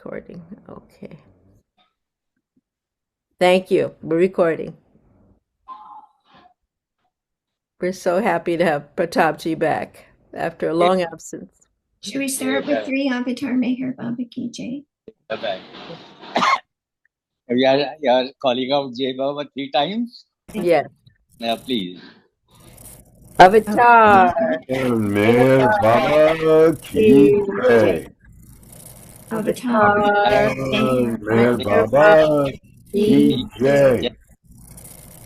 recording. Okay. Thank you. We're recording. We're so happy to have Pratapji back after a long absence. Should we start with three Avatar Meher Baba Ki Jai? Bye-bye. You are calling out Jai Baba 3 times? Yes. Yeah, please. Avatar. Meher Baba ki jai. Avatar Meher Baba ki jai.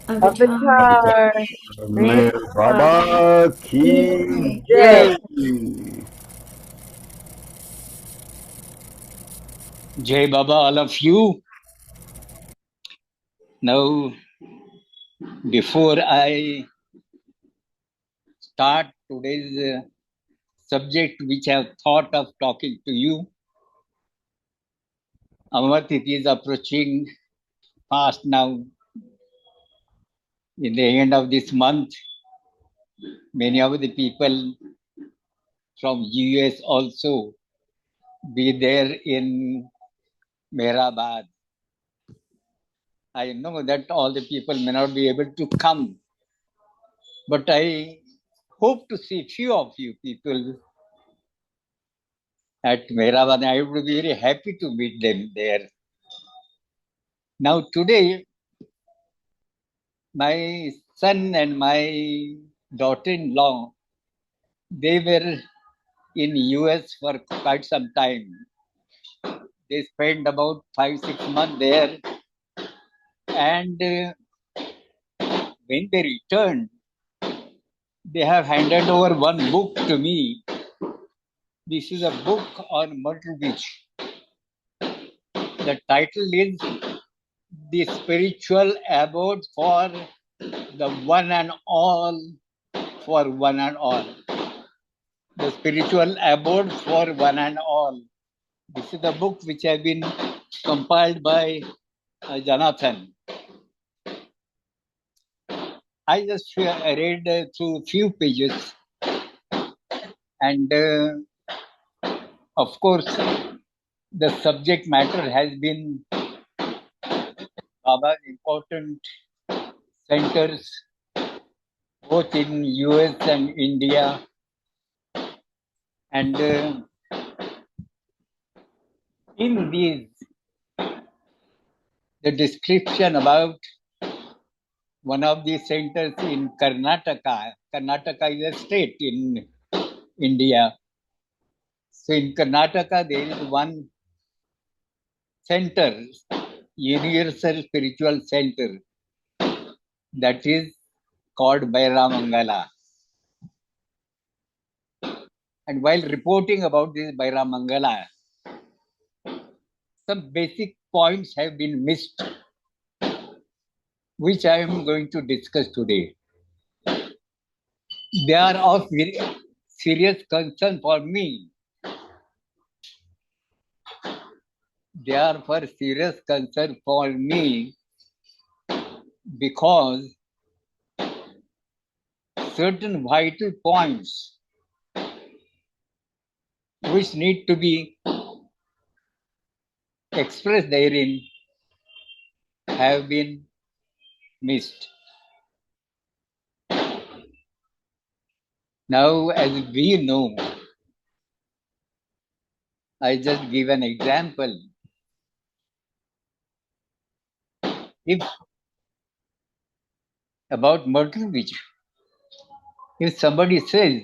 Avatar. Meher Baba ki Jai. jai. Jai Baba, all of you. Now, before I start today's subject, which I have thought of talking to you, Amartiti is approaching fast now. In the end of this month, many of the people from US also be there in Mehrabad. I know that all the people may not be able to come, but I hope to see few of you people at Mehrabad. I would be very happy to meet them there. Now today, my son and my daughter-in-law, they were in US for quite some time. They spent about 5-6 months there, and when they returned, they have handed over one book to me. This is a book on Myrtle Beach. The title is The Spiritual Abode for the One and All, for One and All. The Spiritual Abode for One and All. This is the book which has been compiled by Jonathan. I just read through few pages, and of course, the subject matter has been Baba's important centers both in US and India, and in these, the description about one of the centers in Karnataka. Karnataka is a state in India. So in Karnataka, there is one center, Universal Spiritual Center, that is called Bairamangala. And while reporting about this Bairamangala, some basic points have been missed, which I am going to discuss today. They are of very serious concern for me. They are for serious concern for me because certain vital points which need to be expressed therein have been missed. Now, as we know, I just give an example. If about Myrtle Beach, if somebody says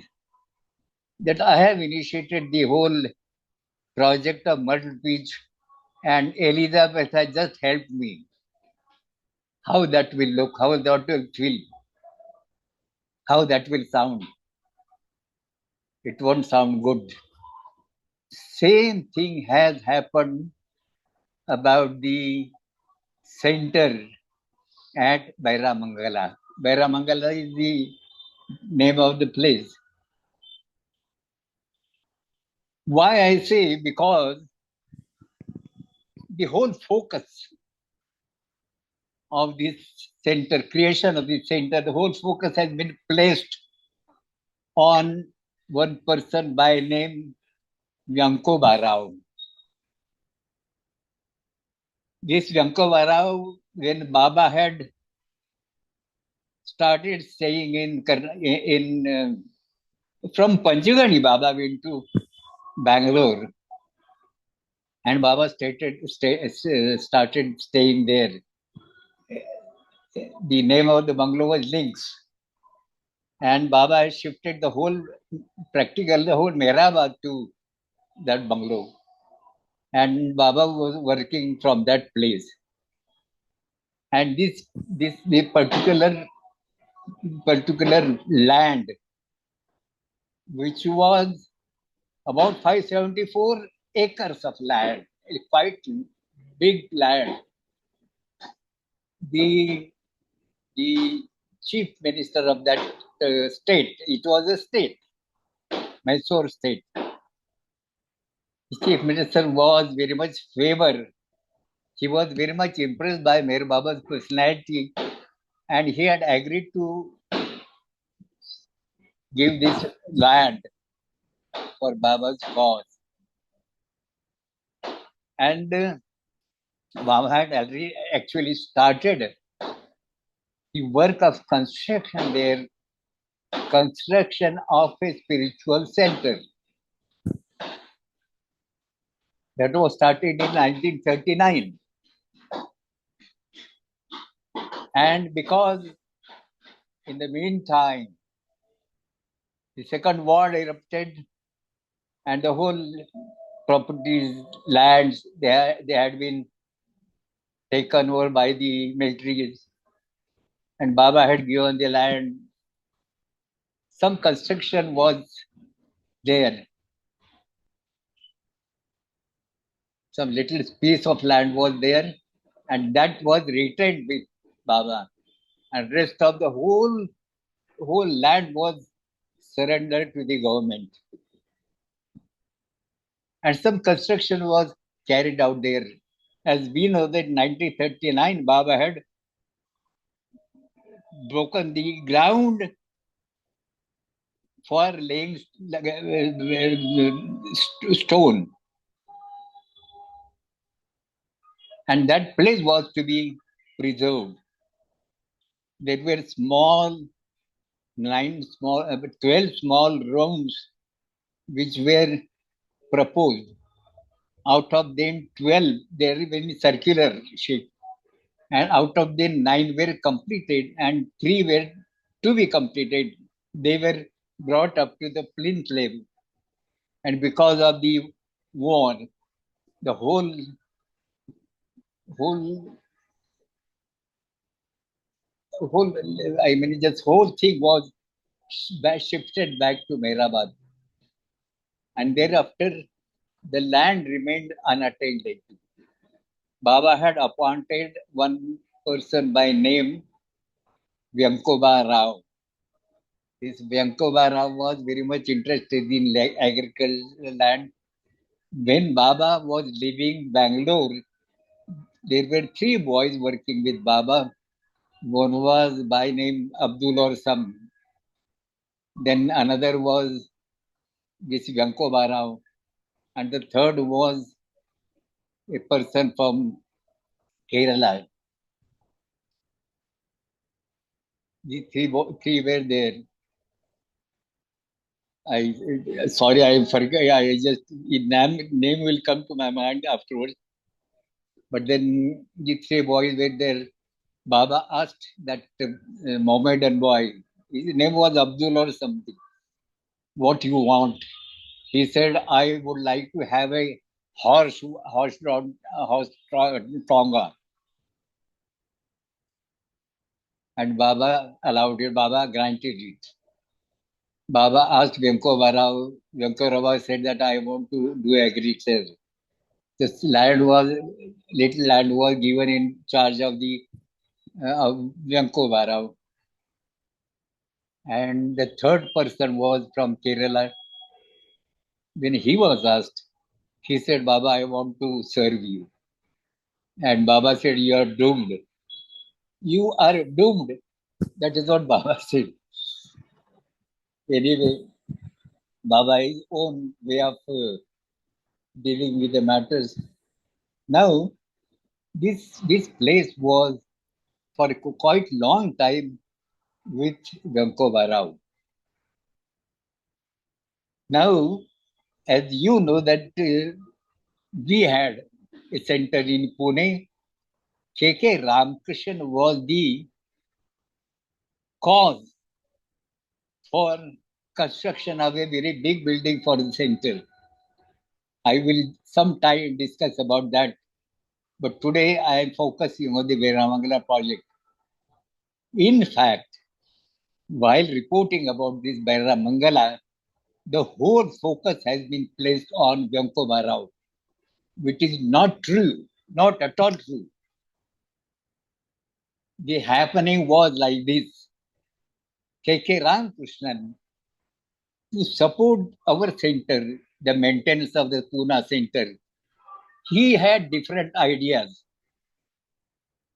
that I have initiated the whole project of Myrtle Beach and Elizabeth has just helped me, how that will look, how that will feel, how that will sound. It won't sound good. Same thing has happened about the center at Bairamangala. Bairamangala is the name of the place. Why I say? Because the whole focus of this center, creation of this center, the whole focus has been placed on one person by name Yanko Barao. This Yankovarao, when Baba had started staying from Panchgani, Baba went to Bangalore, and Baba started staying there. The name of the bungalow was Links, and Baba had shifted the whole Mehrabad to that bungalow, and Baba was working from that place. And the particular land, which was about 574 acres of land, quite big land. The chief minister of that state, it was a state, Mysore state. The chief minister was very much favored. He was very much impressed by Meher Baba's personality, and he had agreed to give this land for Baba's cause. And Baba had already actually started the work of construction there, construction of a spiritual center. That was started in 1939. And because in the meantime, the second war erupted and the whole properties, lands, they had been taken over by the militaries. And Baba had given the land. Some construction was there. Some little piece of land was there, and that was retained with Baba. And rest of the whole land was surrendered to the government. And some construction was carried out there. As we know that in 1939, Baba had broken the ground for laying stone. And that place was to be preserved. There were 12 small rooms which were proposed. Out of them, 12, they were in circular shape. And out of them, 9 were completed and 3 were to be completed. They were brought up to the plinth level. And because of the war, the whole thing was shifted back to Mehrabad. And thereafter, the land remained unattended. Baba had appointed one person by name Vyankoba Rao. This Vyankoba Rao was very much interested in agricultural land. When Baba was leaving Bangalore, there were 3 boys working with Baba. One was by name Abdul or some. Then another was this Vyankoba Rao. And the third was a person from Kerala. The three were there. I forgot. I just name will come to my mind afterwards. But then the 3 boys were there. Baba asked that Mohammedan boy, his name was Abdul or something, what you want? He said, I would like to have a horse tonga. And Baba allowed it. Baba granted it. Baba asked Vyankoba Rao. Vyankoba Rao said that I want to do agriculture. This little land was given in charge of the Vyankoba Rao. And the third person was from Kerala. When he was asked, he said, Baba, I want to serve you. And Baba said, you are doomed. You are doomed. That is what Baba said. Anyway, Baba's own way of dealing with the matters. Now, This place was for a quite long time with Venkova Rao. Now, as you know that we had a center in Pune, K.K. Ramakrishnan was the cause for construction of a very big building for the center. I will sometime discuss about that, but today I am focusing on the Veeramangala project. In fact, while reporting about this Veeramangala, the whole focus has been placed on Venkova Rao, which is not true, not at all true. The happening was like this. K.K. Ramakrishnan, to support our center, the maintenance of the Pune center, he had different ideas.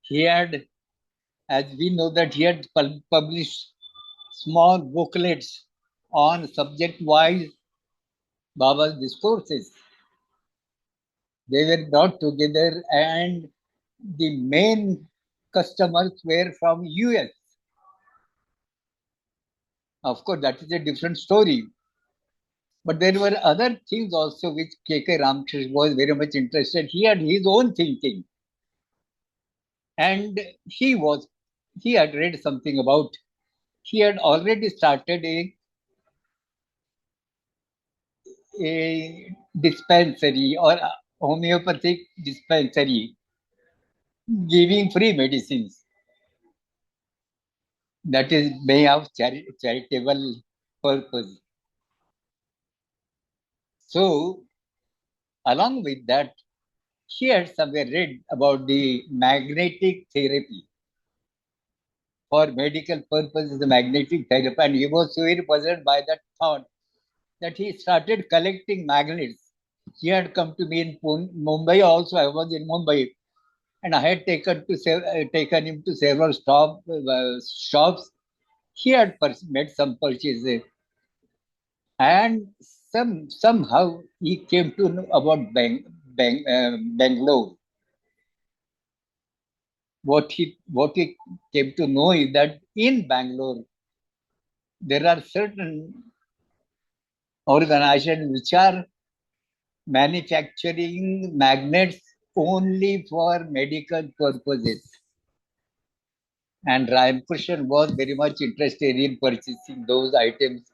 He had, as we know that he had published small booklets on subject-wise Baba's discourses. They were brought together and the main customers were from US. Of course, that is a different story. But there were other things also which K.K. Ramakrishnan was very much interested. He had his own thinking. And he had read something about, he had already started a dispensary or a homeopathic dispensary giving free medicines. That is may have charitable purpose. So, along with that, he had somewhere read about the magnetic therapy. For medical purposes, the magnetic therapy, and he was so very puzzled by that thought that he started collecting magnets. He had come to me in Mumbai also. I was in Mumbai, and I had taken him to several shops. He had made some purchases, and somehow he came to know about Bangalore. What he came to know is that in Bangalore there are certain organizations which are manufacturing magnets only for medical purposes. And Ramakrishnan was very much interested in purchasing those items.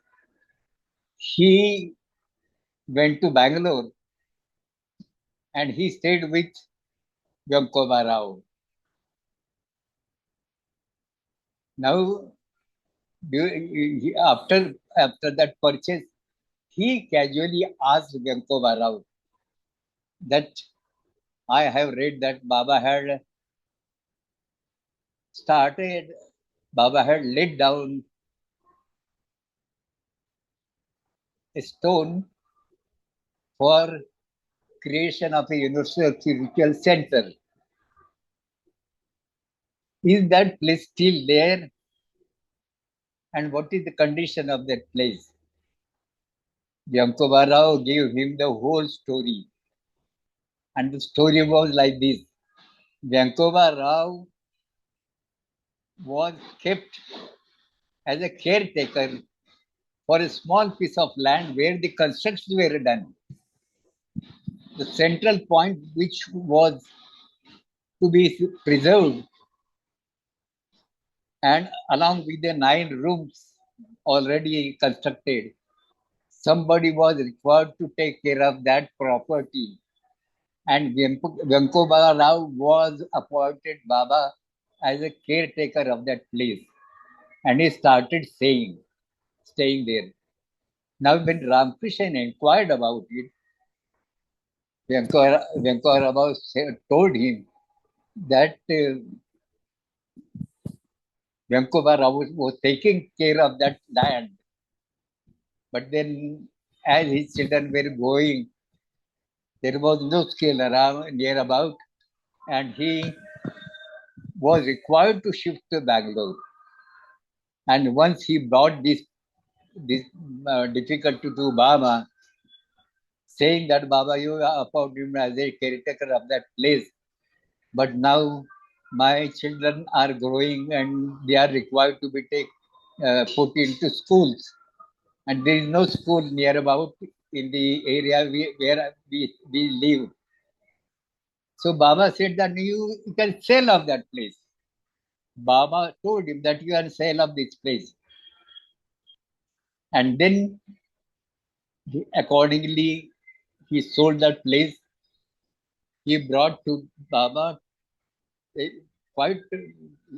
He went to Bangalore and he stayed with Venkova Rao. Now, after that purchase, he casually asked Venkova Rao that I have read that Baba had laid down a stone for creation of a universal spiritual center. Is that place still there? And what is the condition of that place? Venkova Rao gave him the whole story. And the story was like this. Venkova Rao was kept as a caretaker for a small piece of land where the constructions were done. The central point which was to be preserved, and along with the 9 rooms already constructed, somebody was required to take care of that property. And Venkova Rao was appointed Baba as a caretaker of that place. And he started staying there. Now, when Ramakrishnan inquired about it, Venkova Rao told him that Venkova Rao was taking care of that land. But then, as his children were going, there was no skill around near about, and he was required to shift to Bangalore. And once he brought this difficult to do Baba, saying that Baba, you appointed him as a caretaker of that place, But now my children are growing and they are required to be put into schools. And there is no school near about in the area where we live. So Baba said that you can sell off that place. Baba told him that you can sell off this place. And then accordingly, he sold that place. He brought to Baba quite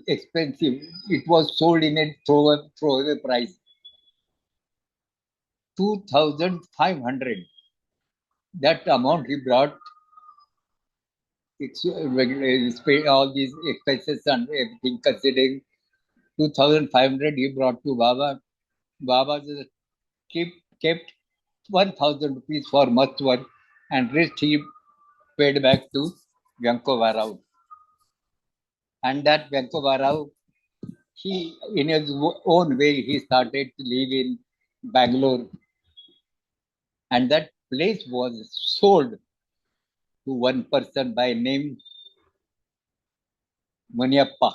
expensive. It was sold in a throwaway price, 2,500. That amount he brought, all these expenses and everything considering, 2,500 he brought to Baba. Baba just kept 1,000 rupees for much work and rest he paid back to Vyankovarao. And that Vyankovarao, he, in his own way, he started to live in Bangalore. And that place was sold to one person by name Muniappa.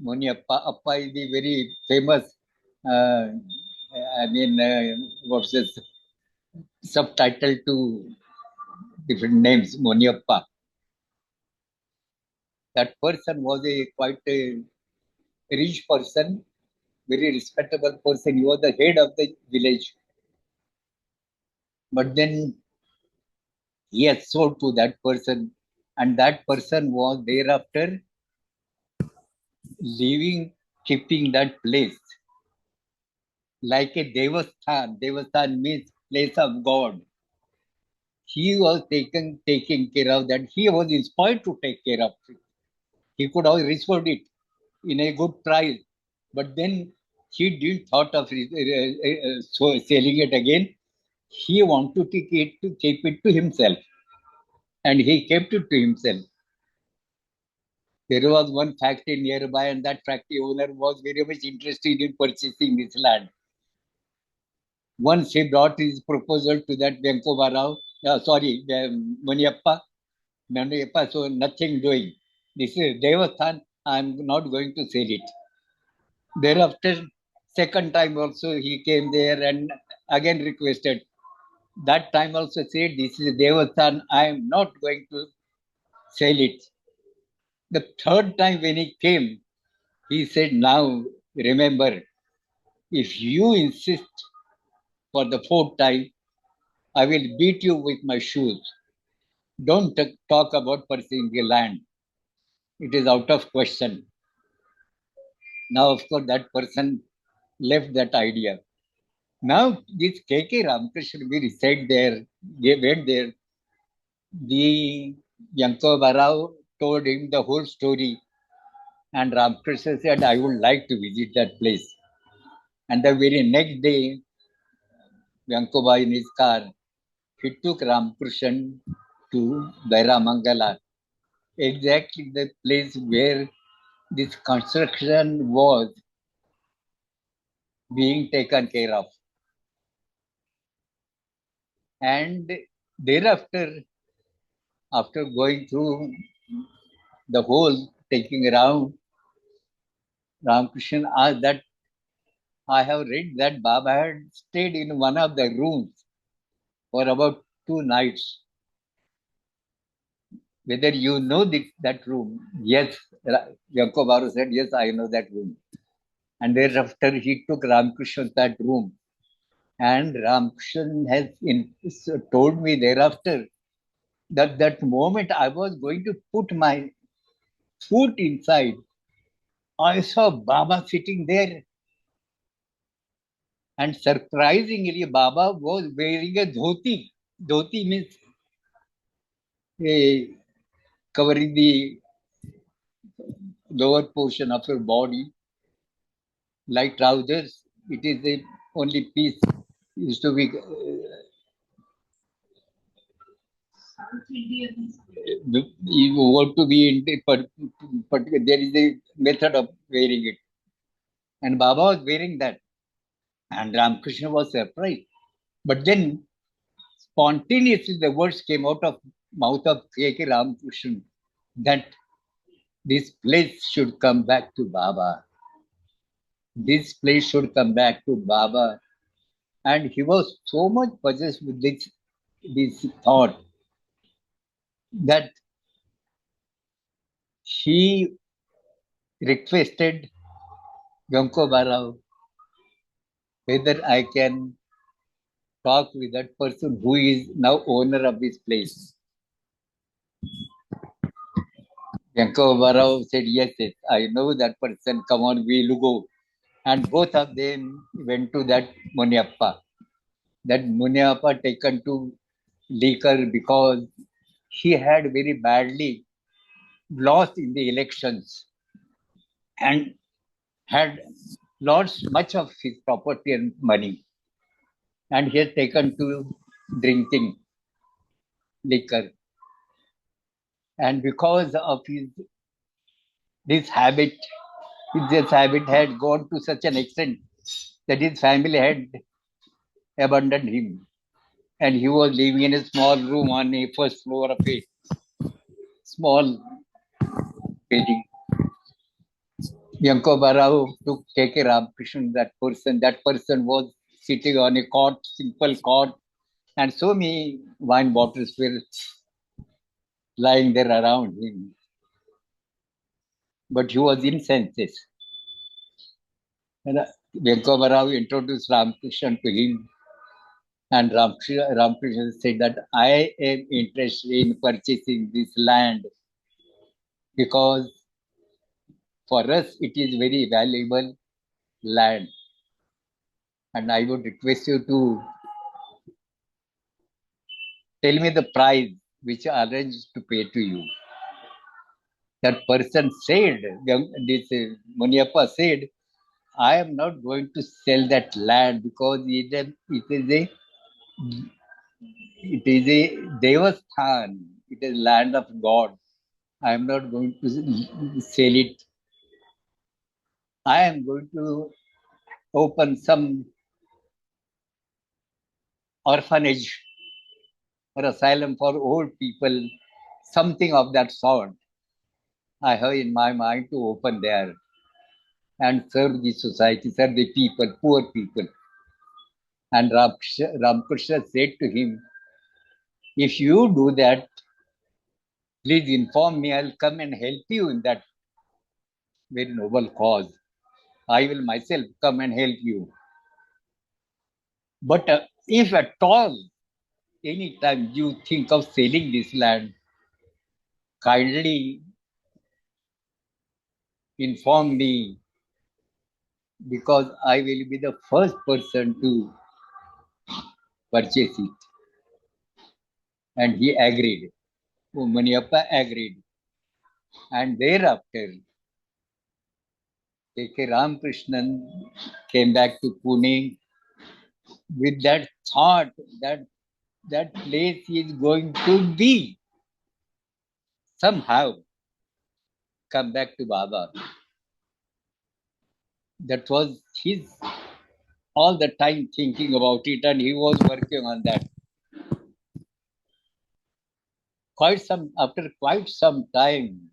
Muniappa Appa is the very famous, what's this subtitle to different names, Muniappa. That person was quite a rich person, very respectable person. He was the head of the village. But then he has sold to that person, and that person was thereafter keeping that place like a devasthan. Devasthan means place of God. He was taking care of that. He was inspired to take care of it. He could have restored it in a good price, but then he didn't thought of selling it again. He wanted to keep it to himself, and he kept it to himself. There was one factory nearby, and that factory owner was very much interested in purchasing this land. Once he brought his proposal to that Muniappa, so nothing doing. This is Devasthan, I'm not going to sell it. Thereafter, second time also he came there and again requested. That time also said, this is Devasthan, I am not going to sell it. The third time when he came, he said, now remember, if you insist for the fourth time, I will beat you with my shoes. Don't talk about purchasing the land. It is out of question. Now, of course, that person left that idea. Now, this K.K. Ramakrishna, we reside there, they went there. The Yankova Rao told him the whole story. And Ramakrishna said, I would like to visit that place. And the very next day, Yankova in his car, he took Ramakrishna to Mangala, exactly the place where this construction was being taken care of. And thereafter, after going through the whole taking around, Ramakrishna asked that I have read that Baba had stayed in one of the rooms for about 2 nights. Whether you know that room? Yes, Yankobaru said, yes, I know that room. And thereafter, he took Ramakrishna to that room. And Ramakrishna has told me thereafter that moment I was going to put my foot inside, I saw Baba sitting there. And surprisingly, Baba was wearing a dhoti. Dhoti means covering the lower portion of your body, like trousers. It is the only piece used to be. You want to be in, but there is a method of wearing it. And Baba was wearing that. And Ramakrishna was surprised. But then, spontaneously the words came out of mouth of K.K. Ramakrishnan that this place should come back to Baba. This place should come back to Baba. And he was so much possessed with this thought that he requested Yanko Barao whether I can talk with that person who is now owner of this place. Yanko Barao said, yes, I know that person, come on, we'll go. And both of them went to that Munyappa. That Munyappa taken to liquor because he had very badly lost in the elections and had lost much of his property and money. And he has taken to drinking liquor. And because of this habit had gone to such an extent that his family had abandoned him. And he was living in a small room on the first floor of a small building. Yanko Barao took K.K. Ramakrishnan, that person. That person was sitting on a cot, simple cot, and so many wine bottles were lying there around him. But he was in senses. And Yanko Barao introduced Ramakrishnan to him. And Ramakrishna said that I am interested in purchasing this land because for us it is very valuable land. And I would request you to tell me the price which I arranged to pay to you. That person said, this Munyappa said, I am not going to sell that land because it is a Devasthan. It is land of God. I am not going to sell it. I am going to open some orphanage or asylum for old people, something of that sort. I have in my mind to open there and serve the society, serve the people, poor people. And Ramakrishna said to him, if you do that, please inform me. I'll come and help you in that very noble cause. I will myself come and help you. But if at all, anytime you think of selling this land, kindly inform me because I will be the first person to purchase it. And he agreed. Munyappa agreed. And thereafter, K.K. Ramakrishnan came back to Pune with that thought that that place is going to be somehow come back to Baba. That was his all the time thinking about it, and he was working on that. After quite some time,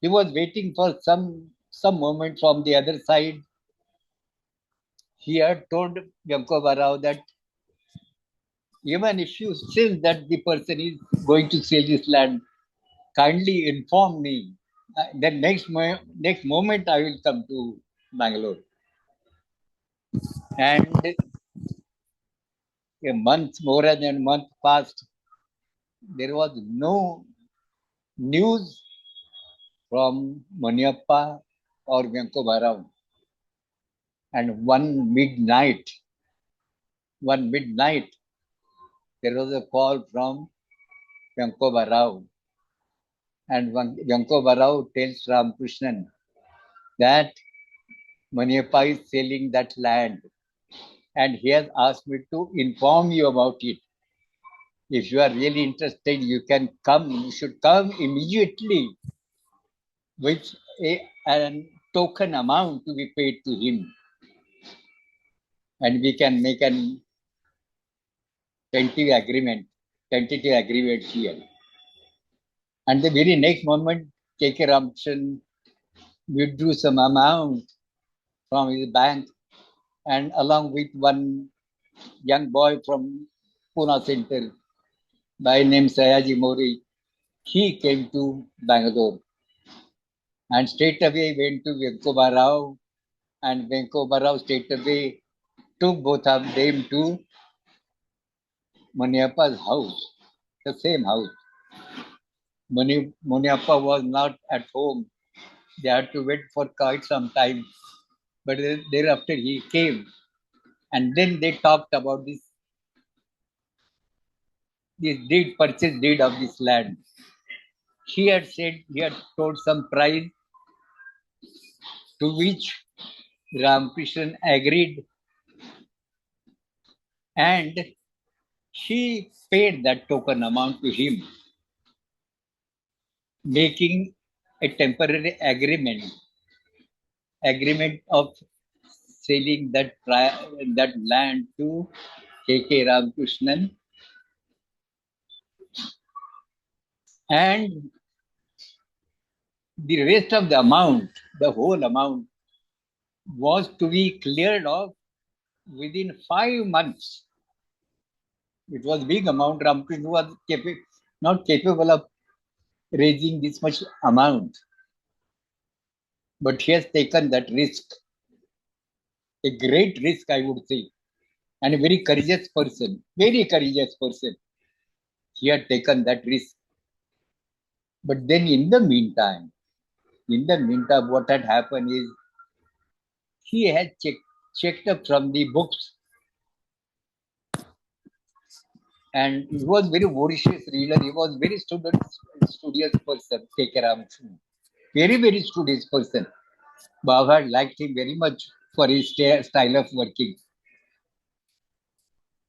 he was waiting for some moment from the other side. He had told Yanko Barao that even if you sell that the person is going to sell this land, kindly inform me. Then next moment I will come to Bangalore. And a month, more than a month passed. There was no news from Munyappa or Yanko Barao. And one midnight, there was a call from Yanko Barao. And Yanko Barao tells Ramakrishnan that Munyappa is selling that land. And he has asked me to inform you about it. If you are really interested, you can come. You should come immediately with a token amount to be paid to him. And we can make an tentative agreement here. And the very next moment, K.K. Ramchandran withdrew some amount from his bank, and along with one young boy from Pune Center by name Sayaji Mori, he came to Bangalore and straight away went to Venkoba Rao, and Venkoba Rao straight away took both of them to Muniappa's house, the same house. Muniappa was not at home. They had to wait for quite some time. But thereafter he came, and then they talked about this purchase deed of this land. He had told some price to which Ramakrishnan agreed, and he paid that token amount to him, making a temporary agreement of selling that land to K.K. Ramakrishnan, and the rest of the amount, the whole amount, was to be cleared off within 5 months. It was big amount. Ramakrishna was not capable of raising this much amount, but he has taken that risk, a great risk, I would say, and a very courageous person. He had taken that risk. But then in the meantime, what had happened is he had checked up from the books, and he was very voracious reader. He was very studious person, K.K. Ramchandran. Very studious person. Baba liked him very much for his style of working.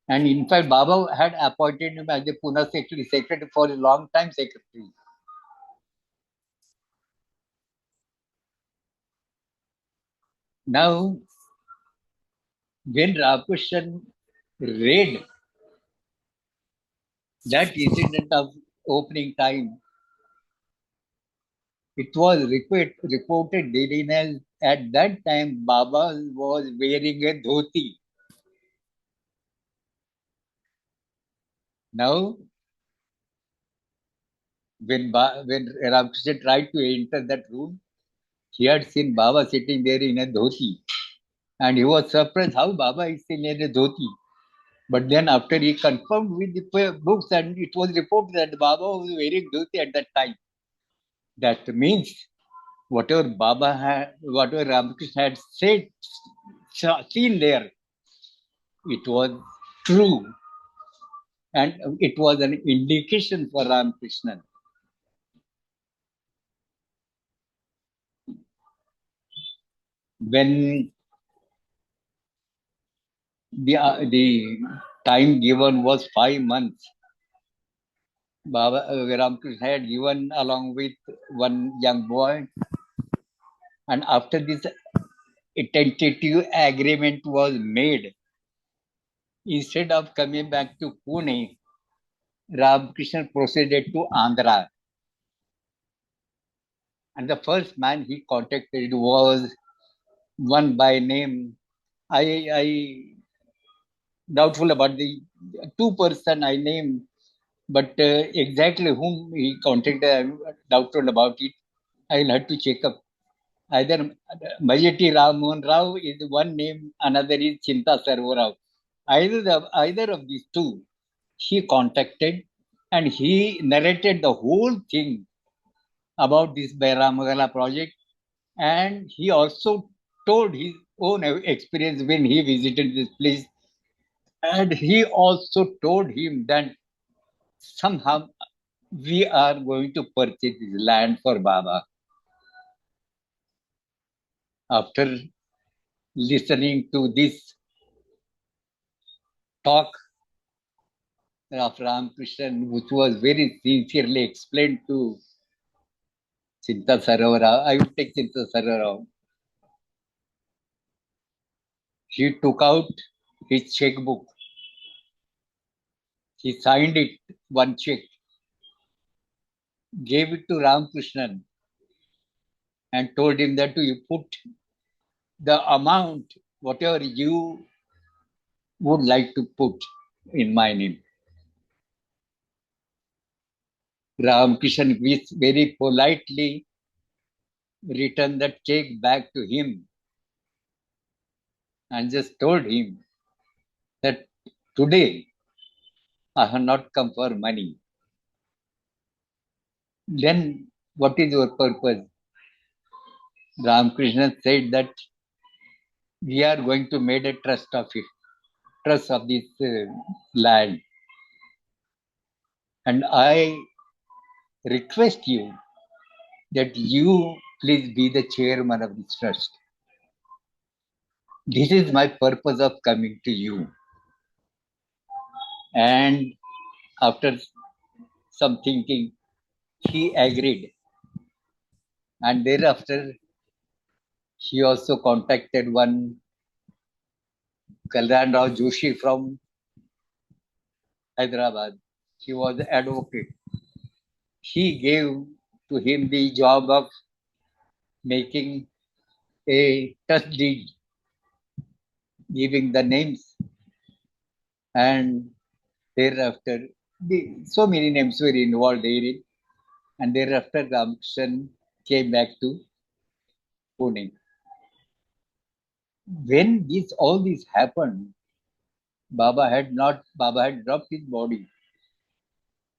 And in fact, Baba had appointed him as the Pune secretary for a long time secretary. Now, when Ramakrishnan read that incident of opening time, it was reported therein as at that time Baba was wearing a dhoti. Now, when Ramakrishna tried to enter that room, he had seen Baba sitting there in a dhoti, and he was surprised how Baba is still in a dhoti. But then after he confirmed with the books, and it was reported that Baba was wearing dhoti at that time. That means whatever Ramakrishna had seen there, it was true, and it was an indication for Ramakrishna. When the time given was 5 months, Baba Ramakrishna had given along with one young boy, and after this a tentative agreement was made. Instead of coming back to Pune, Ramakrishna proceeded to Andhra. And the first man he contacted was one by name. I doubtful about the two person I named, but exactly whom he contacted, I'm doubtful about it. I'll have to check up. Either Majeti Ramohan Rao is one name, another is Chinta Sarva Rao. Either of these two, he contacted, and he narrated the whole thing about this Bairamagala project, and he also told his own experience when he visited this place, and he also told him that somehow we are going to purchase this land for Baba. After listening to this talk of Ramakrishnan, which was very sincerely explained to Chinta Saravara, I will take Chinta Saravara. He took out his checkbook He signed it, one check, gave it to Ramakrishnan and told him that you put the amount, whatever you would like to put in my name. Ramakrishnan very politely returned that check back to him and just told him that today I have not come for money. Then what is your purpose? Ramakrishna said that we are going to make a trust of this land. And I request you that you please be the chairman of this trust. This is my purpose of coming to you. And after some thinking, he agreed. And thereafter, he also contacted one Kalyan Rao Joshi from Hyderabad. He was an advocate. He gave to him the job of making a trust deed, giving the names, and thereafter, so many names were involved therein. And thereafter, Ramakrishnan came back to Pune. When all this happened, Baba had dropped his body.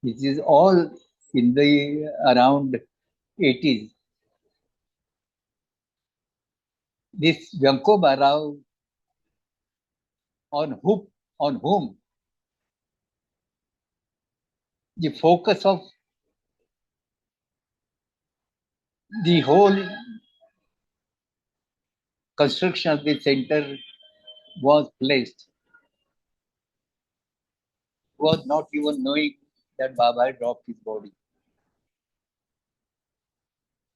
This is all in the around 80s. This Yankoba Rao, on whom the focus of the whole construction of the center was placed, was not even knowing that Baba had dropped his body.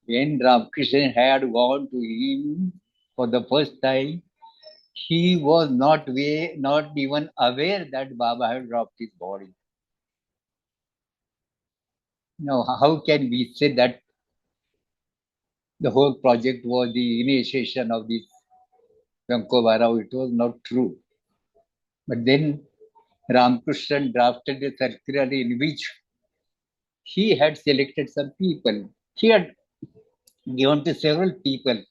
When Ramakrishna had gone to him for the first time, he was not even aware that Baba had dropped his body. Now, how can we say that the whole project was the initiation of this Yankoba? It was not true. But then Ramakrishna drafted a circular in which he had selected some people. He had given to several people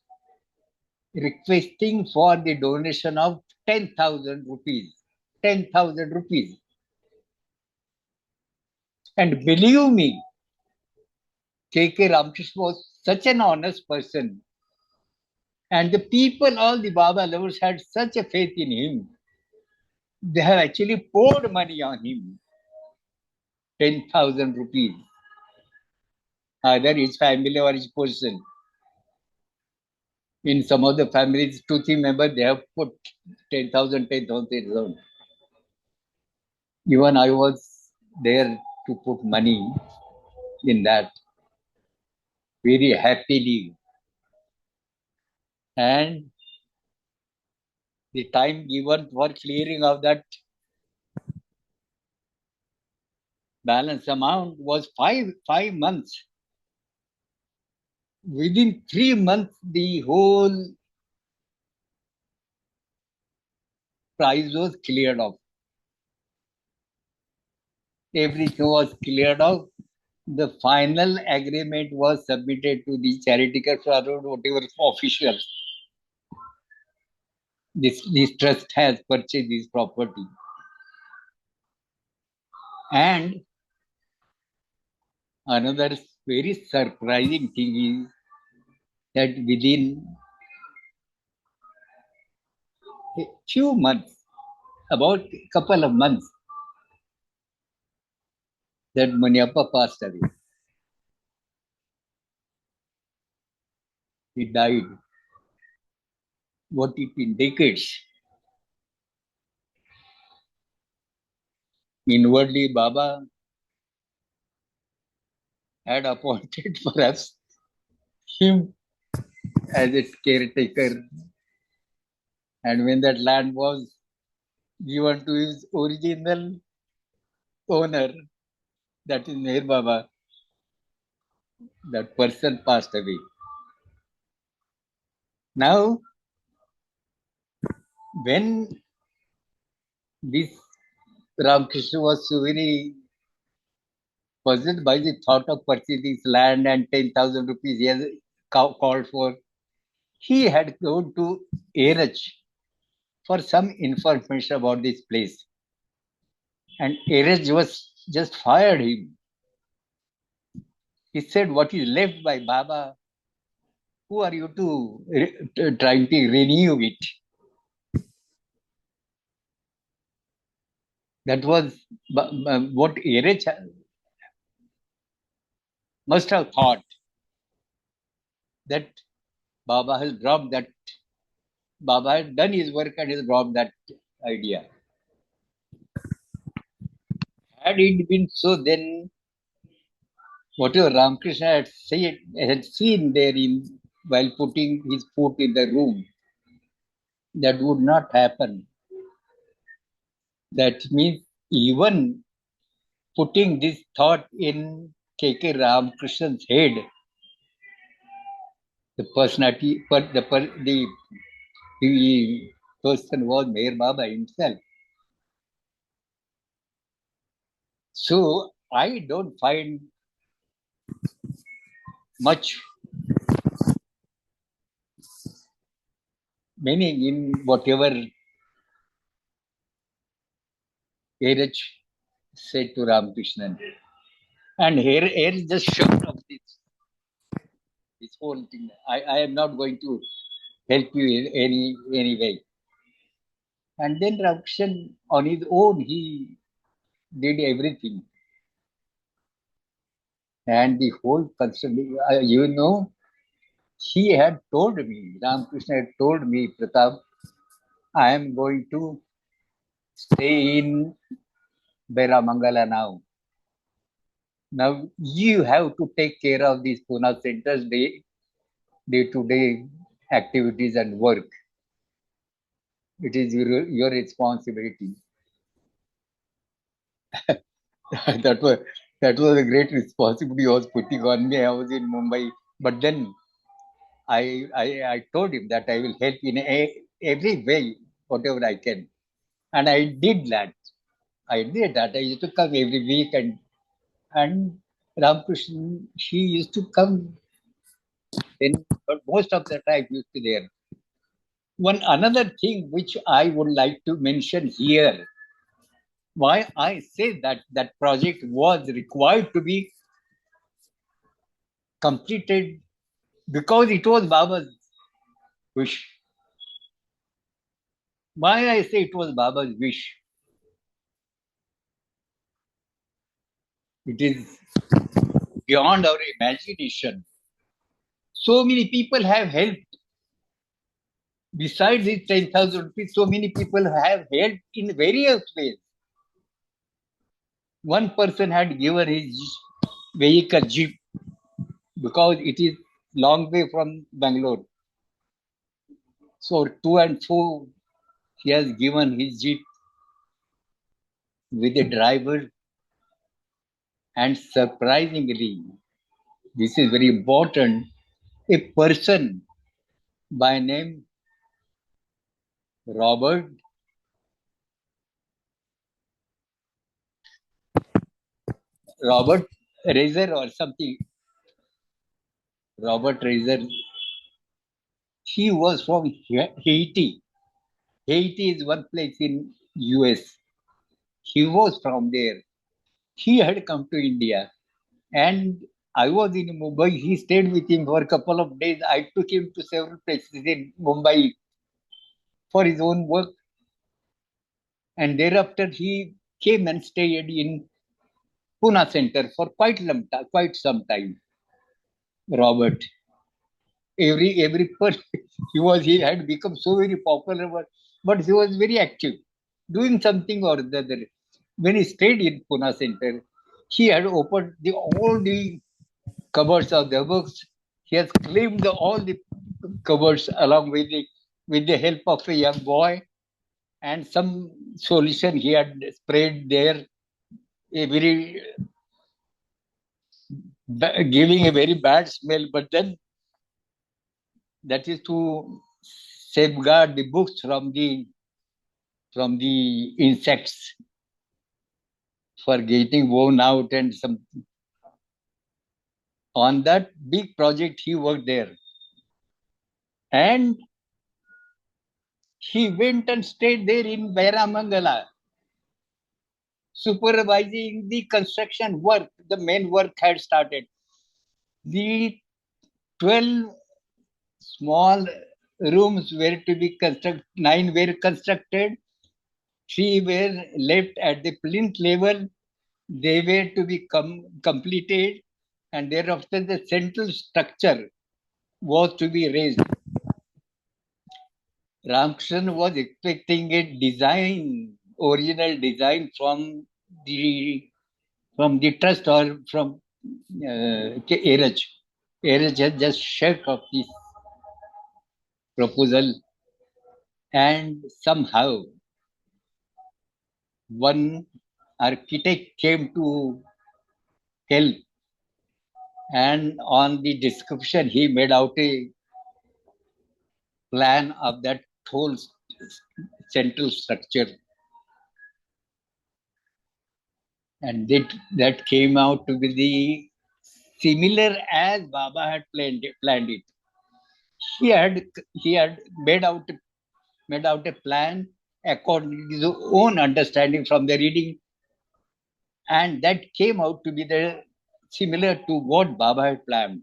requesting for the donation of 10,000 rupees. 10,000 rupees. And believe me, K.K. Ramakrishna was such an honest person. And the people, all the Baba lovers, had such a faith in him. They have actually poured money on him. 10,000 rupees. Either his family or his person. In some of the families, 2-3 members, they have put 10,000, 10,000. Even I was there to put money in that very happily. And the time given for clearing of that balance amount was five months. Within 3 months, the whole price was cleared off. Everything was cleared off. The final agreement was submitted to the charity or whatever officials. This trust has purchased this property. And another very surprising thing is that within a few months, about a couple of months, that Maniappa passed away. He died. What it indicates? Inwardly, Baba had appointed perhaps him as its caretaker. And when that land was given to his original owner, that is Meher Baba, that person passed away. Now, when this Ramakrishna was so very puzzled by the thought of purchasing land and 10,000 rupees he has called for, he had gone to Erech for some information about this place. And Erech was just fired him. He said, what is left by Baba, who are you to trying to renew it? That was what Erech must have thought, that Baba has dropped that. Baba had done his work and has dropped that idea. Had it been so, then whatever Ramakrishna had seen there while putting his foot in the room, that would not happen. That means even putting this thought in K.K. Ramakrishna's head, the personality, the person was Meher Baba himself. So I don't find much meaning in whatever Erech said to Ramakrishna. And here is just sure of this whole thing. I am not going to help you in any way. And then Ramakrishna, on his own, he did everything. And the whole construction, he had told me, Ramakrishna had told me, Pratap, I am going to stay in Beramangala now. Now you have to take care of these Pune centers day-to-day activities and work. It is your responsibility. that was a great responsibility he was putting on me. I was in Mumbai, but then I told him that I will help in every way, whatever I can, and I did that. I used to come every week, and Ramakrishna, she used to come. Then, but most of the time used to there. One another thing which I would like to mention here, why I say that project was required to be completed, because it was Baba's wish. Why I say it was Baba's wish? It is beyond our imagination. So many people have helped. Besides these 10,000 rupees, so many people have helped in various ways. One person had given his vehicle, jeep, because it is long way from Bangalore. So to and fro, he has given his jeep with a driver. And surprisingly, this is very important, a person by name Robert Razor or something. Robert Razor. He was from Haiti. Haiti is one place in US. He was from there. He had come to India, and I was in Mumbai. He stayed with him for a couple of days. I took him to several places in Mumbai for his own work, and thereafter he came and stayed in Pune Center for quite some time. Robert, every person he had become so very popular, but he was very active, doing something or the other. When he stayed in Pune Center, he had opened all the cupboards of the books. He has claimed all the cupboards along with the help of a young boy, and some solution he had sprayed there a very giving a very bad smell, but then that is to safeguard the books from the insects for getting worn out and some. On that big project, he worked there, and he went and stayed there in Mangala, supervising the construction work. The main work had started. The 12 small rooms were to be constructed, 9 were constructed, 3 were left at the plinth level. They were to be completed, and thereafter the central structure was to be raised. Ramkrishnan was expecting a original design from the trust or from Eraj. Eraj has just shirked off this proposal, and somehow one architect came to help, and on the description he made out a plan of that whole central structure, and that came out to be the similar as Baba had planned it. He had made out a plan according to his own understanding from the reading, and that came out to be the similar to what Baba had planned.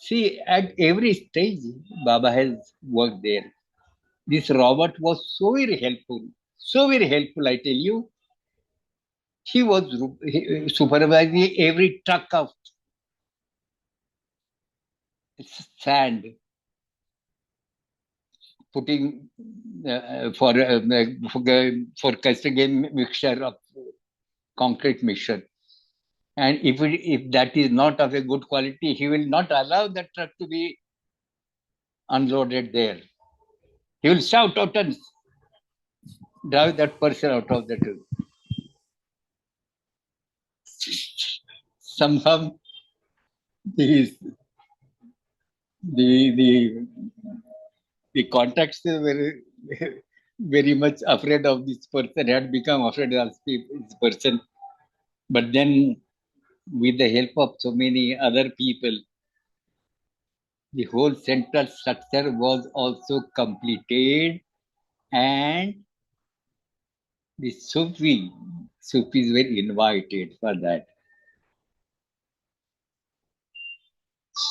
See, at every stage, Baba has worked there. This Robert was so very helpful, I tell you. He was supervising every truck of sand, putting for casting a mixture of concrete mixture. And if that is not of a good quality, he will not allow that truck to be unloaded there. He will shout out and drive that person out of the truck. Somehow the contacts were very much afraid of this person, had become afraid of this person. But then, with the help of so many other people, the whole central structure was also completed, and the Sufis were invited for that.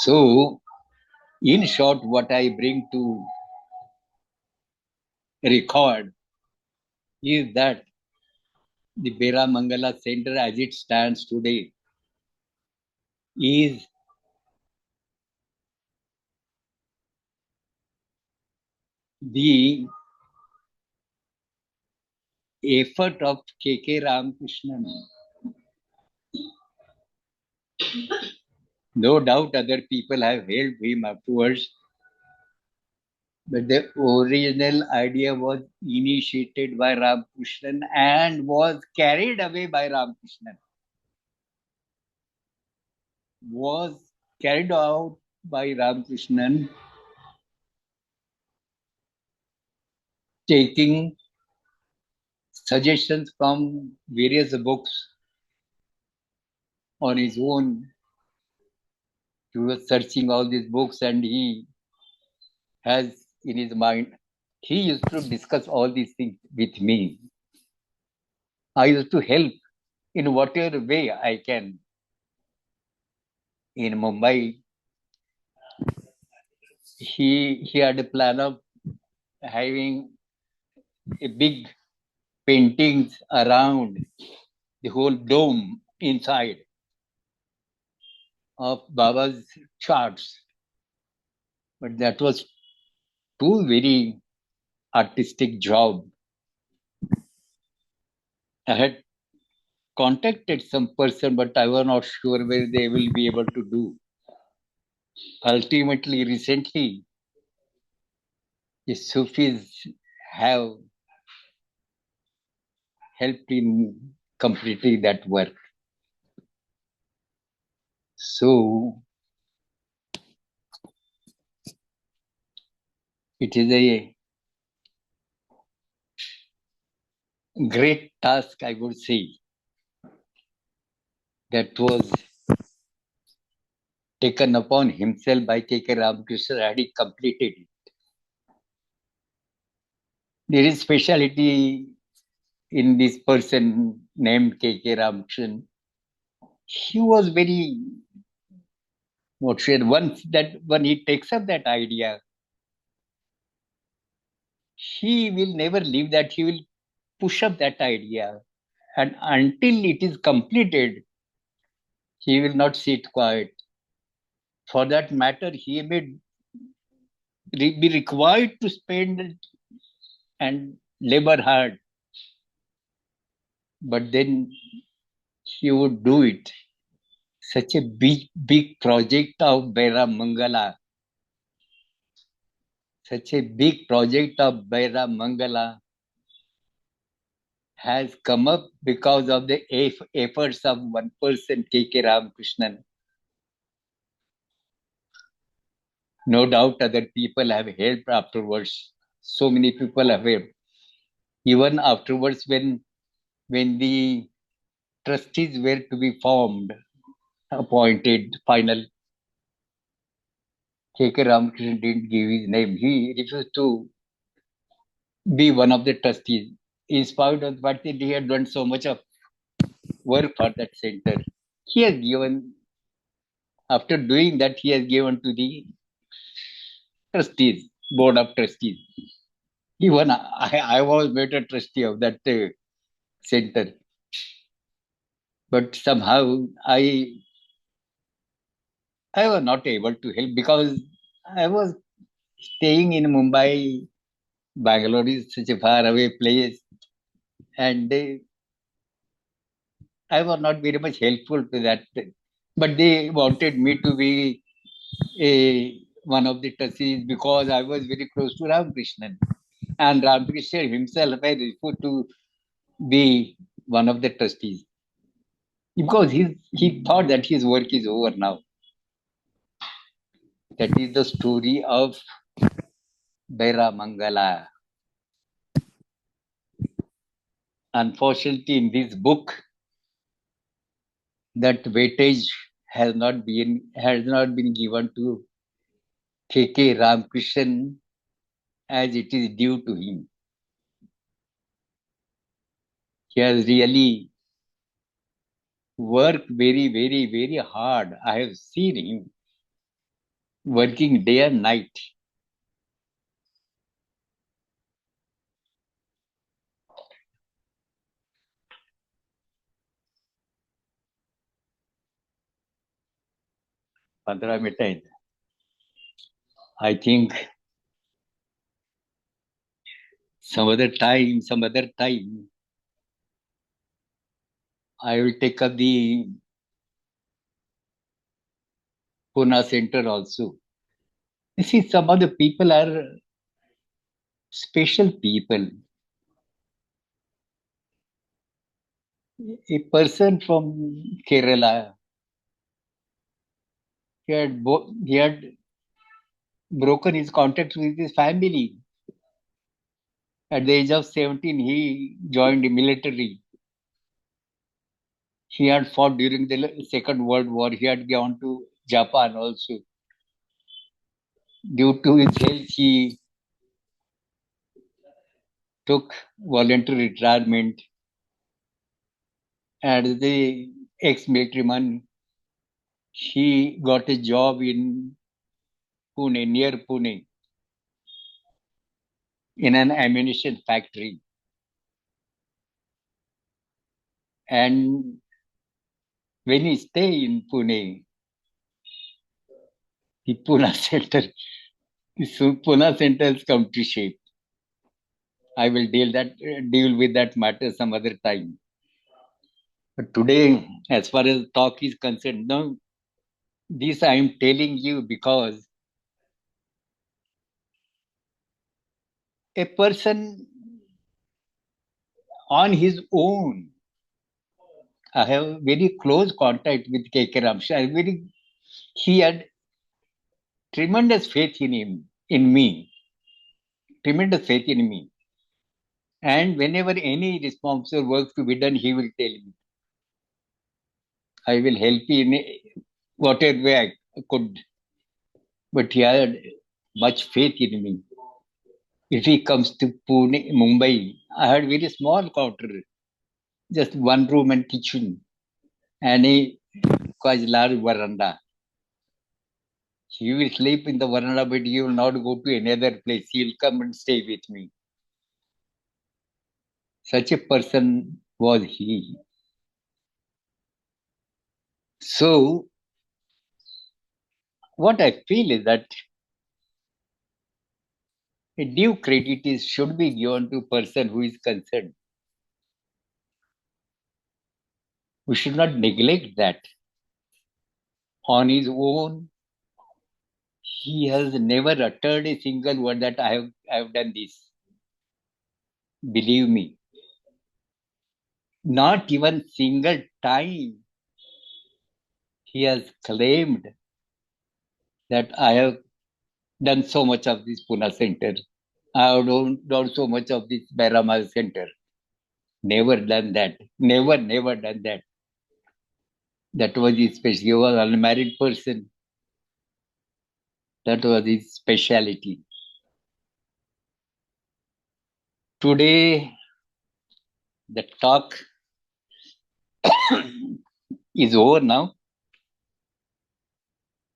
So, in short, what I bring to record is that the Bera Mangala Center, as it stands today, is the effort of K.K. Ramakrishnan. No doubt other people have helped him afterwards, but the original idea was initiated by Ramakrishnan and was carried away by Ramakrishnan. Was carried out by Ramakrishnan, taking suggestions from various books on his own. He was searching all these books, and he has in his mind, he used to discuss all these things with me. I used to help in whatever way I can. In Mumbai, he had a plan of having a big paintings around the whole dome inside of Baba's charts. But that was too very artistic job. I had contacted some person, but I was not sure whether they will be able to do. Ultimately, recently, the Sufis have helped in completing that work. So it is a great task, I would say, that was taken upon himself by K.K. Ramakrishna, and he completed it. There is speciality in this person named K.K. Ramakrishna. He was very, once that when he takes up that idea, he will never leave that. He will push up that idea, and until it is completed, he will not sit quiet. For that matter, he may be required to spend and labor hard, but then he would do it. Such a big project of Bera Mangala, such a big project of Bera Mangala has come up because of the efforts of one person, K.K. Ramakrishnan. No doubt other people have helped afterwards. So many people have helped. Even afterwards, when the trustees were to be formed, appointed, final, K.K. Ramakrishnan didn't give his name. He refused to be one of the trustees. In spite of what he had done so much of work for that center, he has given, after doing that, he has given to the trustees, board of trustees. Even I was made a trustee of that center. But somehow I was not able to help because I was staying in Mumbai. Bangalore is such a far away place, and I was not very much helpful to that. But they wanted me to be one of the trustees because I was very close to Ramakrishnan. And Ramakrishnan himself had refused to be one of the trustees because he thought that his work is over now. That is the story of Bera Mangala. Unfortunately, in this book, that weightage has not been given to K.K. Ramakrishnan as it is due to him. He has really worked very, very, very hard. I have seen him working day and night. I think some other time, I will take up the Pune Center also. You see, some of the people are special people. A person from Kerala, he had broken his contact with his family. At the age of 17, he joined the military. He had fought during the Second World War. He had gone to Japan also. Due to his health, he took voluntary retirement. As the ex-military man, he got a job in Pune, near Pune, in an ammunition factory. And when he stayed in Pune, the Pune Center, Pune Center has come to shape. I will deal with that matter some other time. But today, as far as talk is concerned, no, this I am telling you because a person on his own I have very close contact with K.K. Ramsha. He had tremendous faith in him, in me, tremendous faith in me. And whenever any responsible work to be done, he will tell me, I will help you in whatever way I could. But he had much faith in me. If he comes to Pune, Mumbai, I had very small quarter, just one room and kitchen, and a quite large veranda. He will sleep in the veranda, but he will not go to another place. He will come and stay with me. Such a person was he. So, what I feel is that a due credit should be given to person who is concerned. We should not neglect that. On his own, he has never uttered a single word that I have done this. Believe me. Not even single time he has claimed that I have done so much of this Pune center. I have done so much of this Bairama center. Never done that. Never done that. That was his special. He was an unmarried person. That was his speciality. Today, the talk is over now.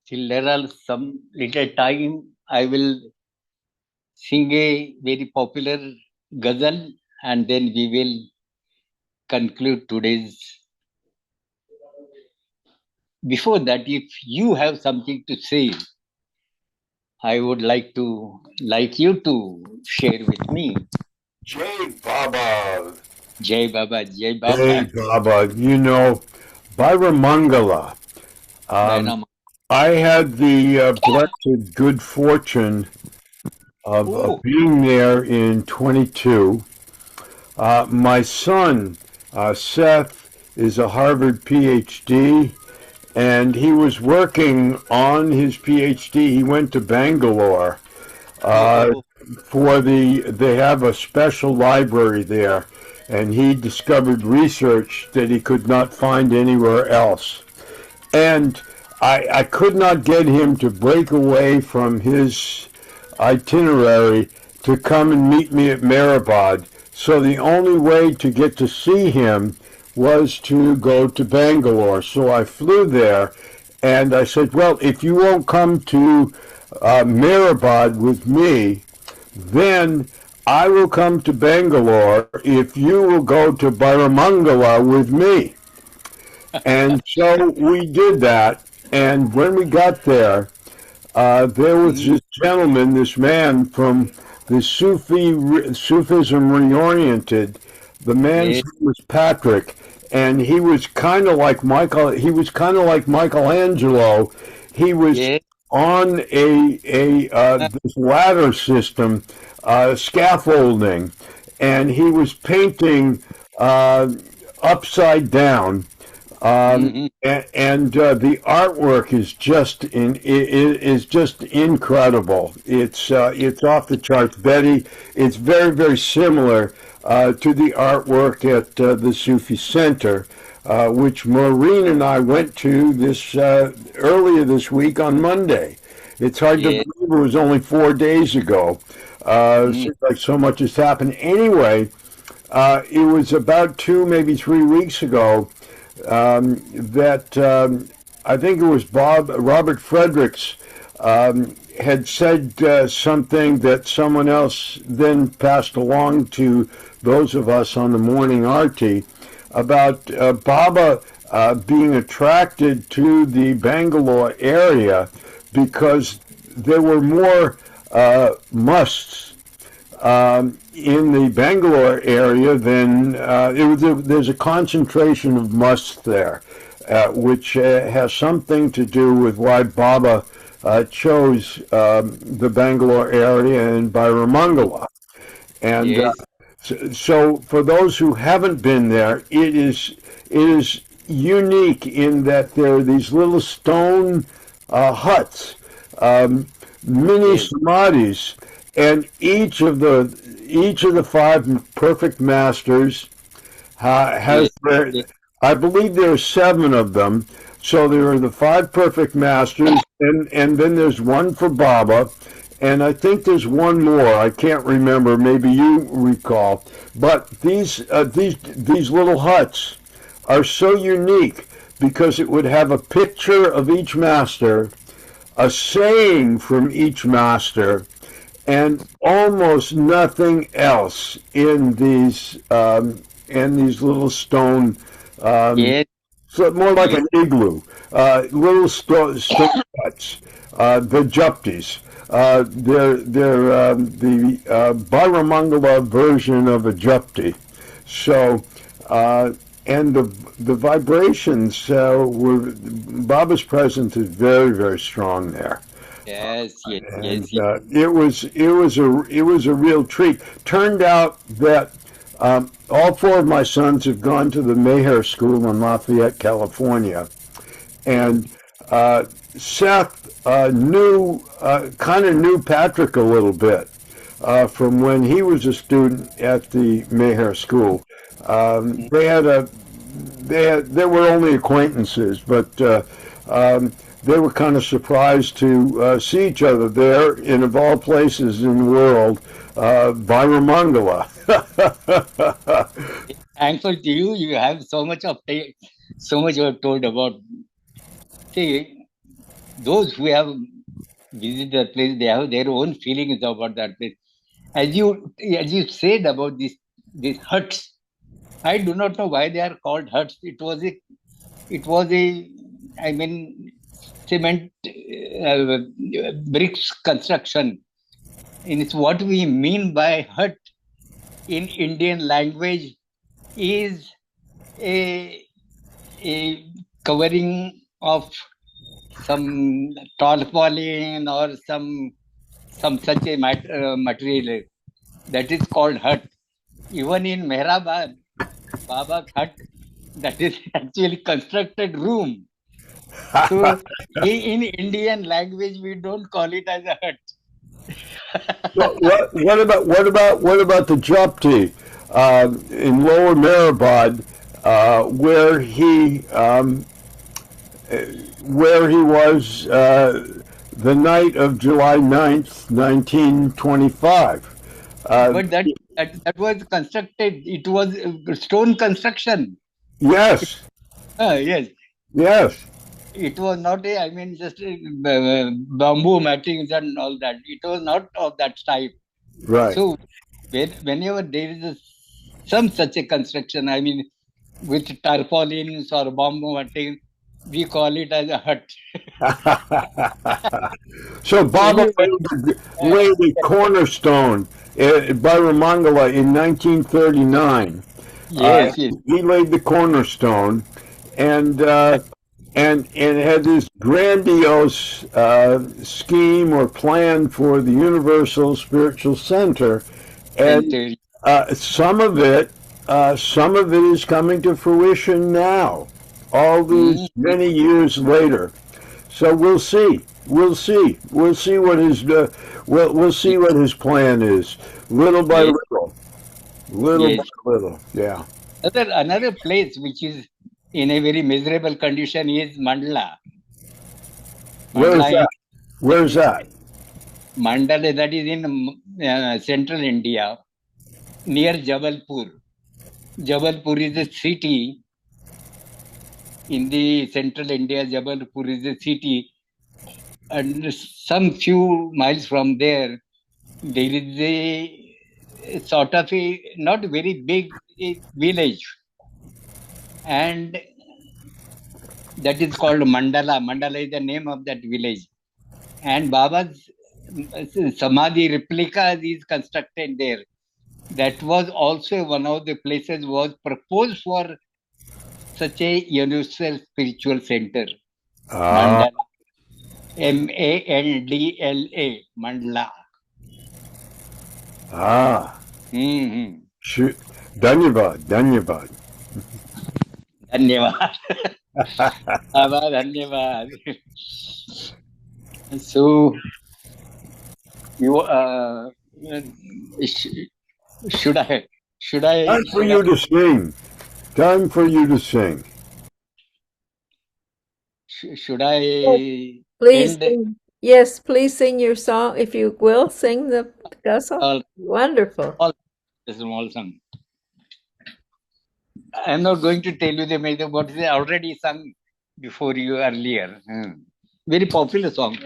Till there are some little time, I will sing a very popular ghazal and then we will conclude today's. Before that, if you have something to say, I would like you to share with me. Jai Baba. Jai Baba, Jai Baba. Jai Baba. You know, Bairamangala. I had the blessed good fortune of being there in 22. My son, Seth, is a Harvard PhD, and he was working on his PhD. He went to Bangalore they have a special library there, and he discovered research that he could not find anywhere else. And I could not get him to break away from his itinerary to come and meet me at Mehrabad. So the only way to get to see him was to go to Bangalore. So I flew there, and I said, well, if you won't come to Mehrabad with me, then I will come to Bangalore if you will go to Bairamangala with me. And so we did that, and when we got there, there was this gentleman, this man from the Sufism reoriented. The man's name was Patrick, and he was kind of like Michelangelo. He was on this ladder system, scaffolding, and he was painting upside down. And the artwork is just incredible. It's off the charts, Betty. It's very, very similar to the artwork at the Sufi Center, which Maureen and I went to this earlier this week on Monday. It's hard to believe it was only 4 days ago. Seems like so much has happened. Anyway, it was about 2, maybe 3 weeks ago that I think it was Robert Fredericks had said something that someone else then passed along to those of us on the morning arti about Baba being attracted to the Bangalore area because there were more musts in the Bangalore area than there's a concentration of musts there, which has something to do with why Baba chose the Bangalore area and Bairamangala. And So for those who haven't been there, it is unique in that there are these little stone huts, um, mini Yes, samadhis, and each of the five perfect masters has yes, their. yes, I believe there are seven of them. So there are the five perfect masters, and then there's one for Baba, and I think there's one more. I can't remember. Maybe you recall. But these little huts are so unique because it would have a picture of each master, a saying from each master, and almost nothing else in these little stone, um, yes, so more like yes. an igloo, little stone huts, the Japtis. They're the Bharamangala version of a Japti. So, and the vibrations were Baba's presence is very, very strong there. Yes, yes, And yes, yes. it was a real treat. Turned out that all four of my sons have gone to the Mayher School in Lafayette, California, and Seth kind of knew Patrick a little bit from when he was a student at the Mayher School. They had a they were only acquaintances, but they were kind of surprised to see each other there in, of all places in the world, Viramangala. Thankful to you. You have so much so much you have told about. See, those who have visited that place, they have their own feelings about that place. As you said about these huts, I do not know why they are called huts. It was a I mean cement bricks construction. And it's what we mean by hut in Indian language is a a covering of some tarpaulin or some such a material that is called hut. Even in Mehrabad, Baba's hut, that is actually constructed room. So in Indian language, we don't call it as a hut. What about the Japti in Lower Mehrabad, where he was the night of July 9th, 1925? But that was constructed. It was stone construction. Yes, Yes, yes, it was not just bamboo mattings and all that. It was not of that type. right. So whenever there is some such a construction, with tarpaulins or bamboo matting, we call it as a hut. So Baba Anyway, laid the cornerstone at Bharamangala in 1939. yes, yes, He laid the cornerstone, and and had this grandiose scheme or plan for the Universal Spiritual Center, and center. some of it is coming to fruition now, all these Mm, many years later. So we'll see. We'll see what we'll see what his plan is, little by yes, little, little by yes. little. Yeah. Another place which is in a very miserable condition is Mandla. Where's Mandla, that? Where's that? Mandala, that is in central India, near Jabalpur. Jabalpur is a city in the central India. Jabalpur is a city, and some few miles from there, there is a sort of a not very big village, and that is called Mandala. Mandala is the name of that village, and Baba's Samadhi replica is constructed there. That was also one of the places was proposed for such a universal spiritual center. Ah, Mandala. Mandala. ah. Hmm. धन्यवाद धन्यवाद धन्यवाद बाबा धन्यवाद. So you should I should I Time for you to sing. Time for you to sing. should I Please end? sing. Yes, please sing your song if you will. Sing the ghazal. Wonderful. This small song. I am not going to tell you the what is already sung before you earlier. Very popular song.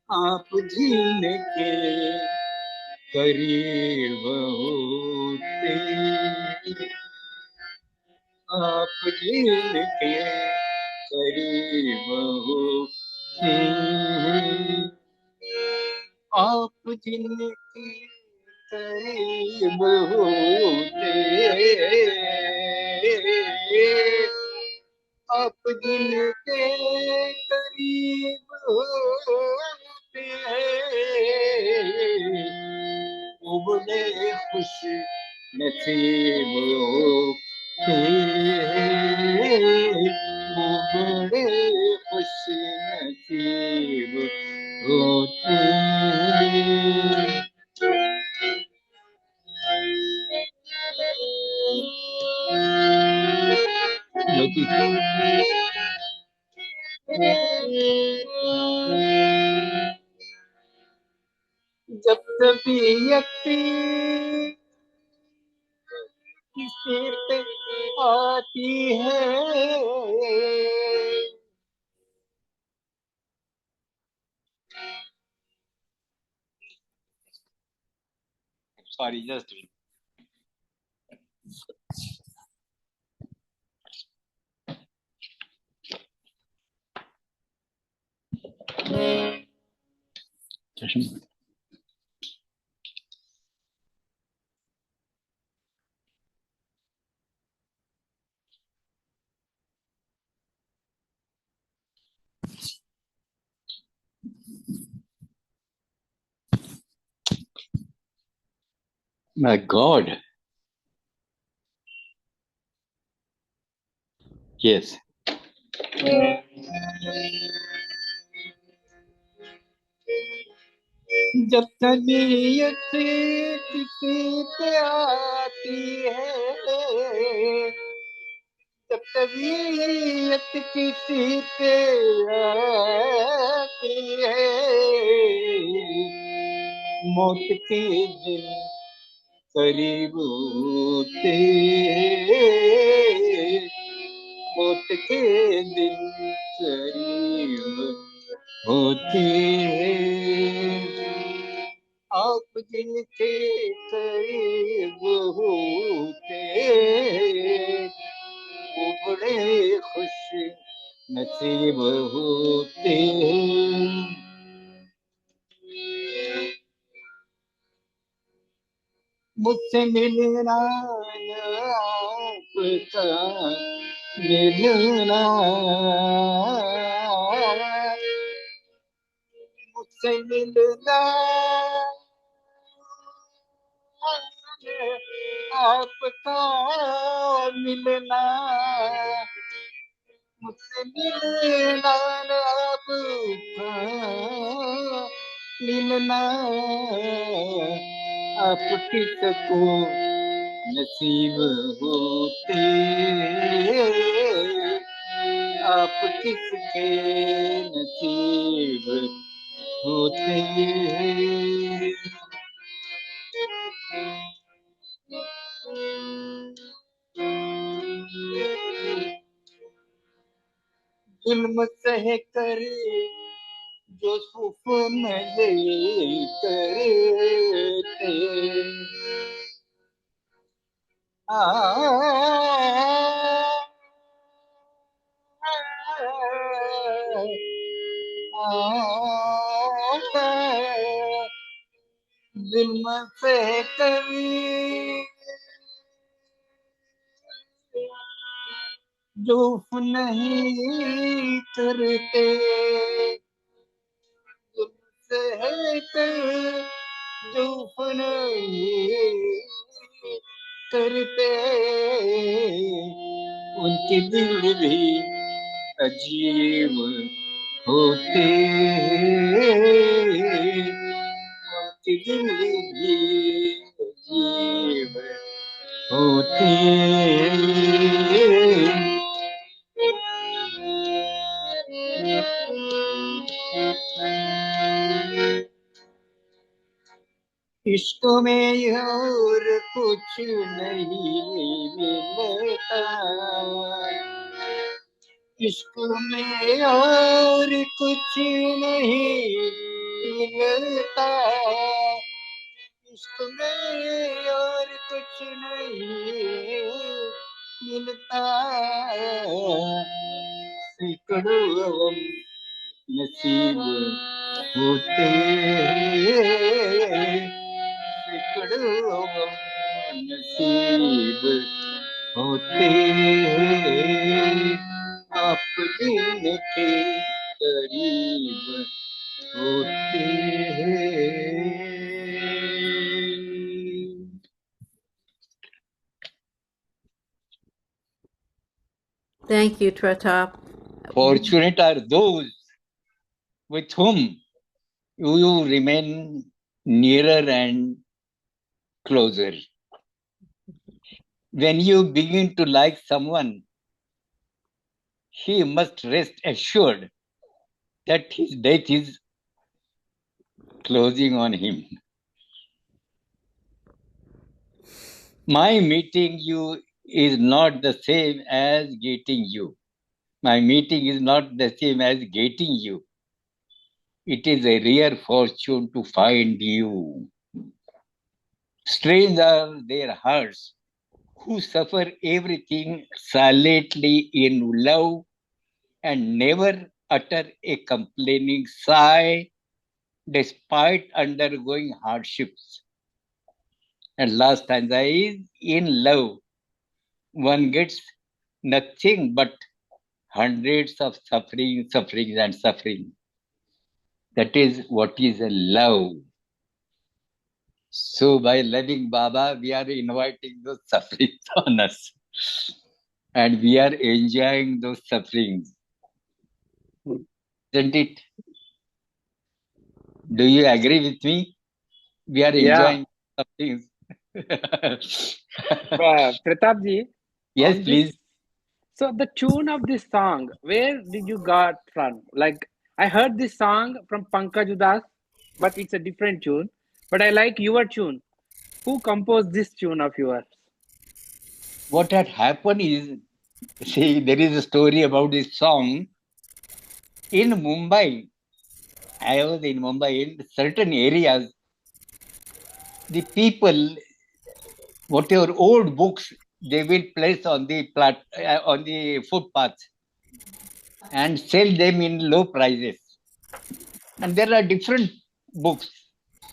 आप झील के करीब होते, आप झील के करीब होते, आप झील के करीब होते, आप दिल के करीब होते हैं, वो बड़े खुश नसीब होते हैं, वो बड़े खुश नसीब होते हैं. जब तबीयत किसी पे आती है, sorry, just my God. Yes. जब तबीयत किसी पे आती है, जब तबीयत किसी पे आती है, मौत के दिन करीब होते, मौत के दिन करीब होते, आप जिनके करीब होते, वो बड़े खुश नसीब होते. मुझसे मिलना आपका मिलना, मुझसे मिलना आपका मिलना, मुझसे मिलना आपका मिलना, आप किसको नसीब होते, आप किसके नसीब होते. जुल्म सह कर जो सुकून लेकर थे, जुल्म सह कर जुल्फ नहीं करते, जुल्फ है जुल्फ नहीं करते, उनके दिल भी अजीब होते हैं, उनके दिल भी अजीब होते हैं। इश्क में और कुछ नहीं मिलता, इश्क में और कुछ नहीं मिलता, इश्क में और कुछ नहीं मिलता, सैकड़ों नसीब होते हैं, सैकड़ों नसीब होते हैं, आप जिनके करीब होते हैं। Thank you, Pratap. Fortunate are those with whom you remain nearer and closer. When you begin to like someone, he must rest assured that his death is closing on him. My meeting you is not the same as getting you. My meeting is not the same as getting you. It is a rare fortune to find you. Strange are their hearts who suffer everything silently in love and never utter a complaining sigh despite undergoing hardships. And last stanza is, in love, one gets nothing but hundreds of sufferings and suffering. That is what is a love. So by loving Baba, we are inviting those sufferings on us. And we are enjoying those sufferings. Isn't it? Do you agree with me? We are enjoying sufferings. Pratap ji, Yes, please. So the tune of this song, where did you got from? Like, I heard this song from Pankaj Udas, but it's a different tune. But I like your tune. Who composed this tune of yours? What had happened is, see, there is a story about this song. In Mumbai, I was in Mumbai, in certain areas, the people, whatever old books, they will place on the footpath and sell them in low prices. And there are different books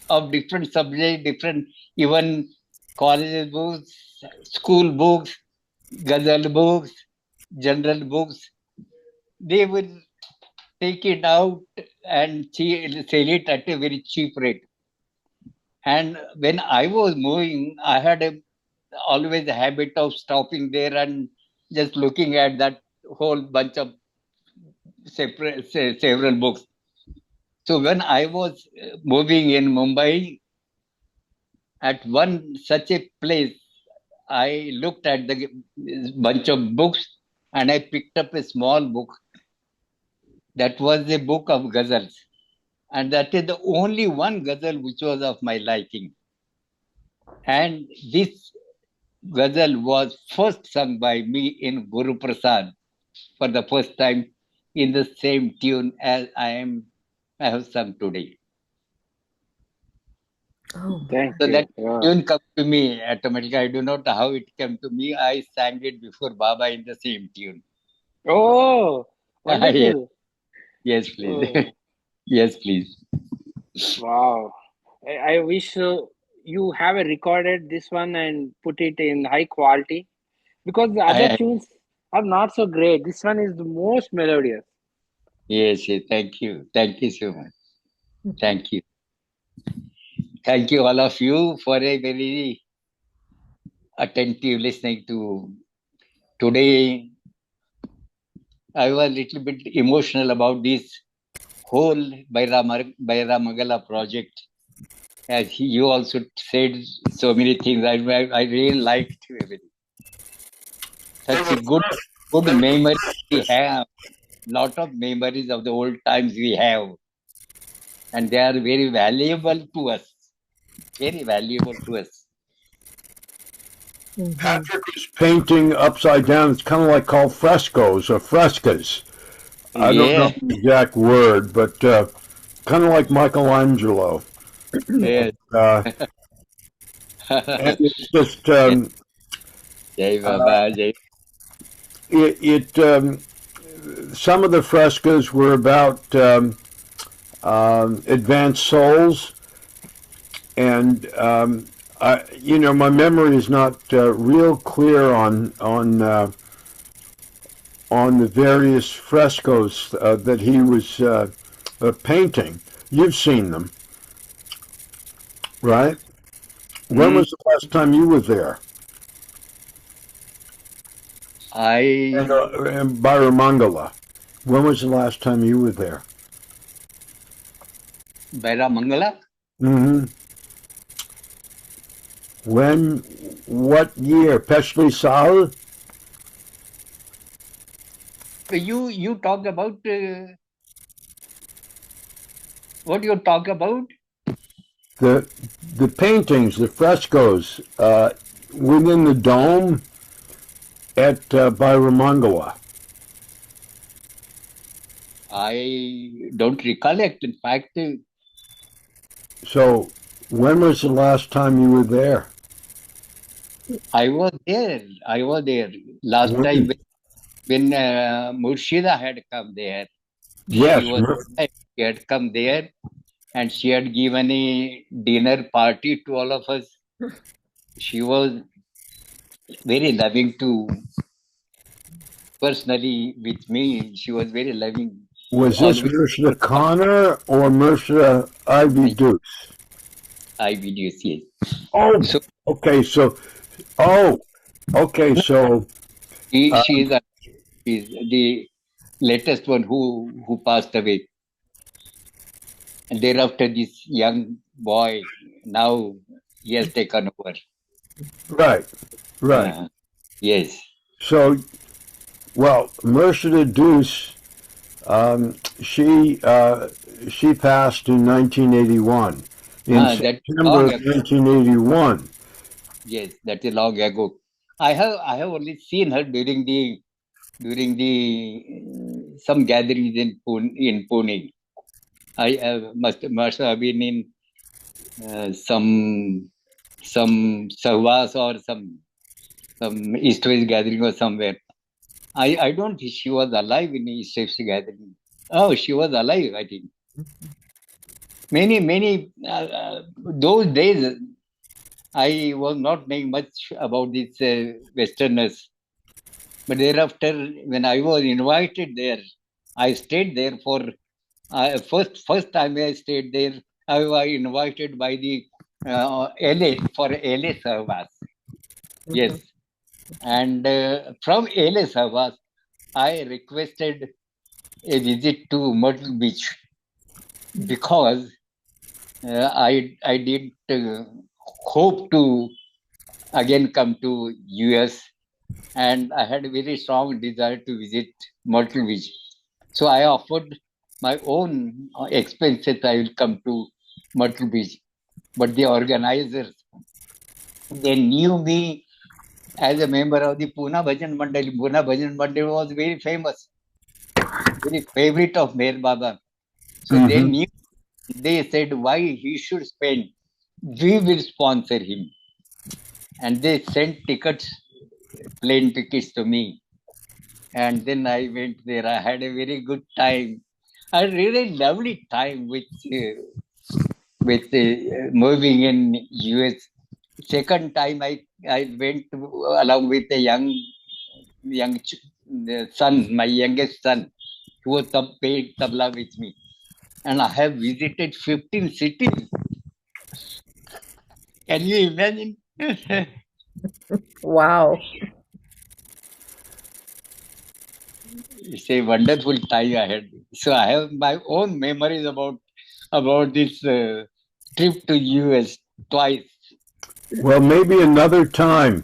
of different subjects, different, even college books, school books, ghazal books, general books. They will take it out and sell it at a very cheap rate. And when I was moving, I had always a habit of stopping there and just looking at that whole bunch of several books. So when I was moving in Mumbai, at one such a place, I looked at the bunch of books and I picked up a small book. That was a book of ghazals. And that is the only one ghazal which was of my liking. And this ghazal was first sung by me in Guruprasad for the first time in the same tune as I have sung today. Oh, so that tune comes to me automatically. I do not know how it came to me. I sang it before Baba in the same tune. Oh, wonderful. Yes, please. Oh. Yes, please. Wow. I wish you have recorded this one and put it in high quality, because the other tunes are not so great. This one is the most melodious. Yes, yes, thank you. Thank you so much. Thank you. Thank you, all of you, for a very attentive listening to today. I was a little bit emotional about this whole Bairamagala project. As you also said so many things, I really liked everything. Such a good memory we have. Lot of memories of the old times we have, and they are very valuable to us. Very valuable to us. Patrick was painting upside down. It's kind of like called frescoes or frescas. I don't know the exact word, but kind of like Michelangelo. Yes. And it's just Jai Baba, Jai. Some of the frescoes were about advanced souls, and my memory is not real clear on the various frescoes that he was painting. You've seen them, right? When was the last time you were there? And Bairamangala. When was the last time you were there? Bairamangala? Mm-hmm. When? What year? Peshli Sal? You talk about what you talk about? The paintings, the frescoes within the dome at Bairamangala. I don't recollect. In fact. So, when was the last time you were there? I was there. Last time when Murshida had come there. Yes. She had come there, and she had given a dinner party to all of us. She was very loving to personally with me. She was very loving. Was this Murshida Connor or Murshida Ivy Dukes? Ivy Dukes, yes. Oh, so, okay. So, she is the latest one who passed away. And thereafter, this young boy, now he has taken over. Right. Yes. So, well, Murshida Dukes, she passed in 1981. In September of 1981. Yes, that is long ago. I have only seen her during the some gatherings in Pune. I must have been in some sahavas or some East West gathering or somewhere. I don't think she was alive in East West gathering. Oh, she was alive, I think. Many those days I was not knowing much about these Westerners. But thereafter, when I was invited there, I stayed there for first time I stayed there. I was invited by the LA for LA sahavas. Yes, and from LA sahavas, I requested a visit to Myrtle Beach because I didn't hope to again come to US, and I had a very strong desire to visit Myrtle Beach. So I offered my own expenses. I will come to Myrtle Beach, but the organizers, they knew me as a member of the Poona Bhajan Mandali. Poona Bhajan Mandali was very famous, very favorite of Meher Baba. So they knew. They said, why he should spend? We will sponsor him. And they sent plane tickets to me. And then I went there. I had a very good time. A really lovely time with moving in US. Second time I went along with a young son, my youngest son, who was playing tabla with me. And I have visited 15 cities. Can you imagine? Wow. It's a wonderful time I had. So I have my own memories about this trip to US twice. Well, maybe another time.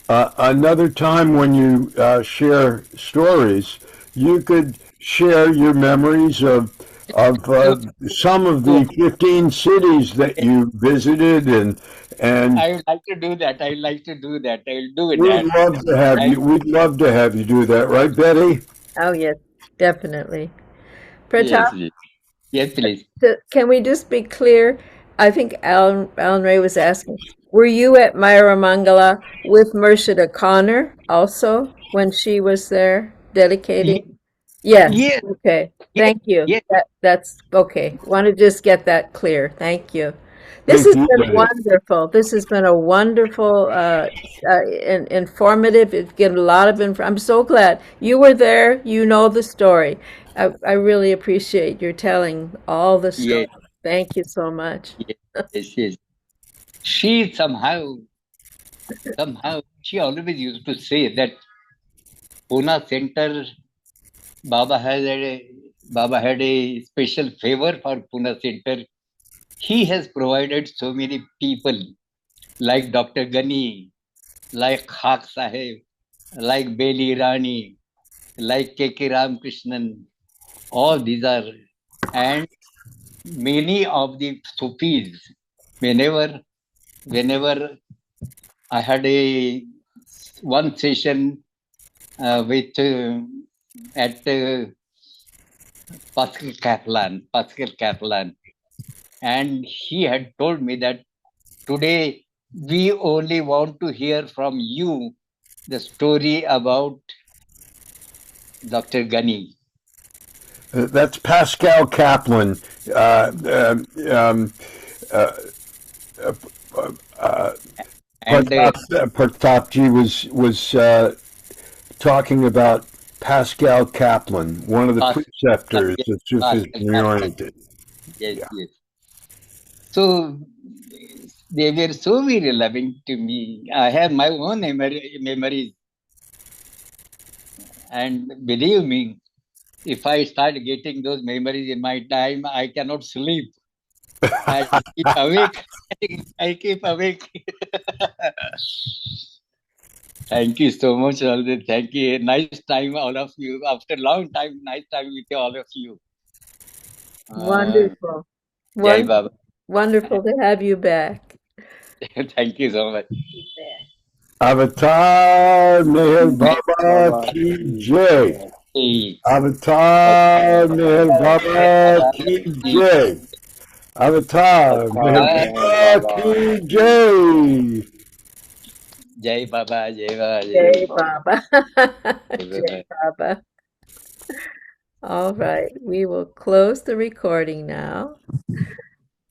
Another time when you share stories, you could share your memories of some of the 15 cities that you visited, and I would like to do that. I would like to do that. I will do we'd that. love to have I, you. We'd love to have you do that, right, Betty? Oh, yes, definitely. Pratap, yes, yes, yes, please. can we just be clear? I think Alan Ray was asking, were you at Myra Mangala with Murshida Connor also when she was there dedicating? Yes. Yes, Okay. yes, Thank you. yes, That's okay. Want to just get that clear. Thank you. This Thank has you, been Betty. wonderful. This has been a wonderful, informative. It's given a lot of info. I'm so glad you were there. You know the story. I really appreciate your telling all the story. yes, Thank you so much. yes, yes, yes. She somehow, she always used to say that Pune Center, Baba has a Baba had a special favor for Pune Center. He has provided so many people like Dr. Gani, like Khak Sahib, like Beli Rani, like K.K. Ramakrishnan. All these are, and many of the Sufis. Whenever I had a one session with at Pascal Kaplan, and he had told me that today we only want to hear from you the story about Dr. Gani. That's Pascal Kaplan. Um, uh, And Pratapji was talking about Pascal Kaplan, one of the preceptors yes, of Pascal Sufism Kaplan. Reoriented. Yes, Yeah. yes. So they were so very loving to me. I have my own memories, and believe me, if I start getting those memories in my time, I cannot sleep. I keep awake. I keep awake. Thank you so much, Alden. Thank you. Nice time, all of you. After a long time, nice time with all of you. Wonderful. Jai Won Baba. Wonderful to have you back. Thank you so much. Avatar Meher Baba Baba Ki ki Jai. jai. Hey. Avatar Meher Baba Ki Jai. Avatar Avatar Meher Meher Baba Baba Ki ki Jai. Jai Baba, Jai Baba, Jai Jai Baba. Baba. Jai Jai Baba. All right, we will close the recording now.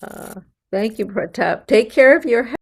Uh, Thank you, Pratap. Take care of your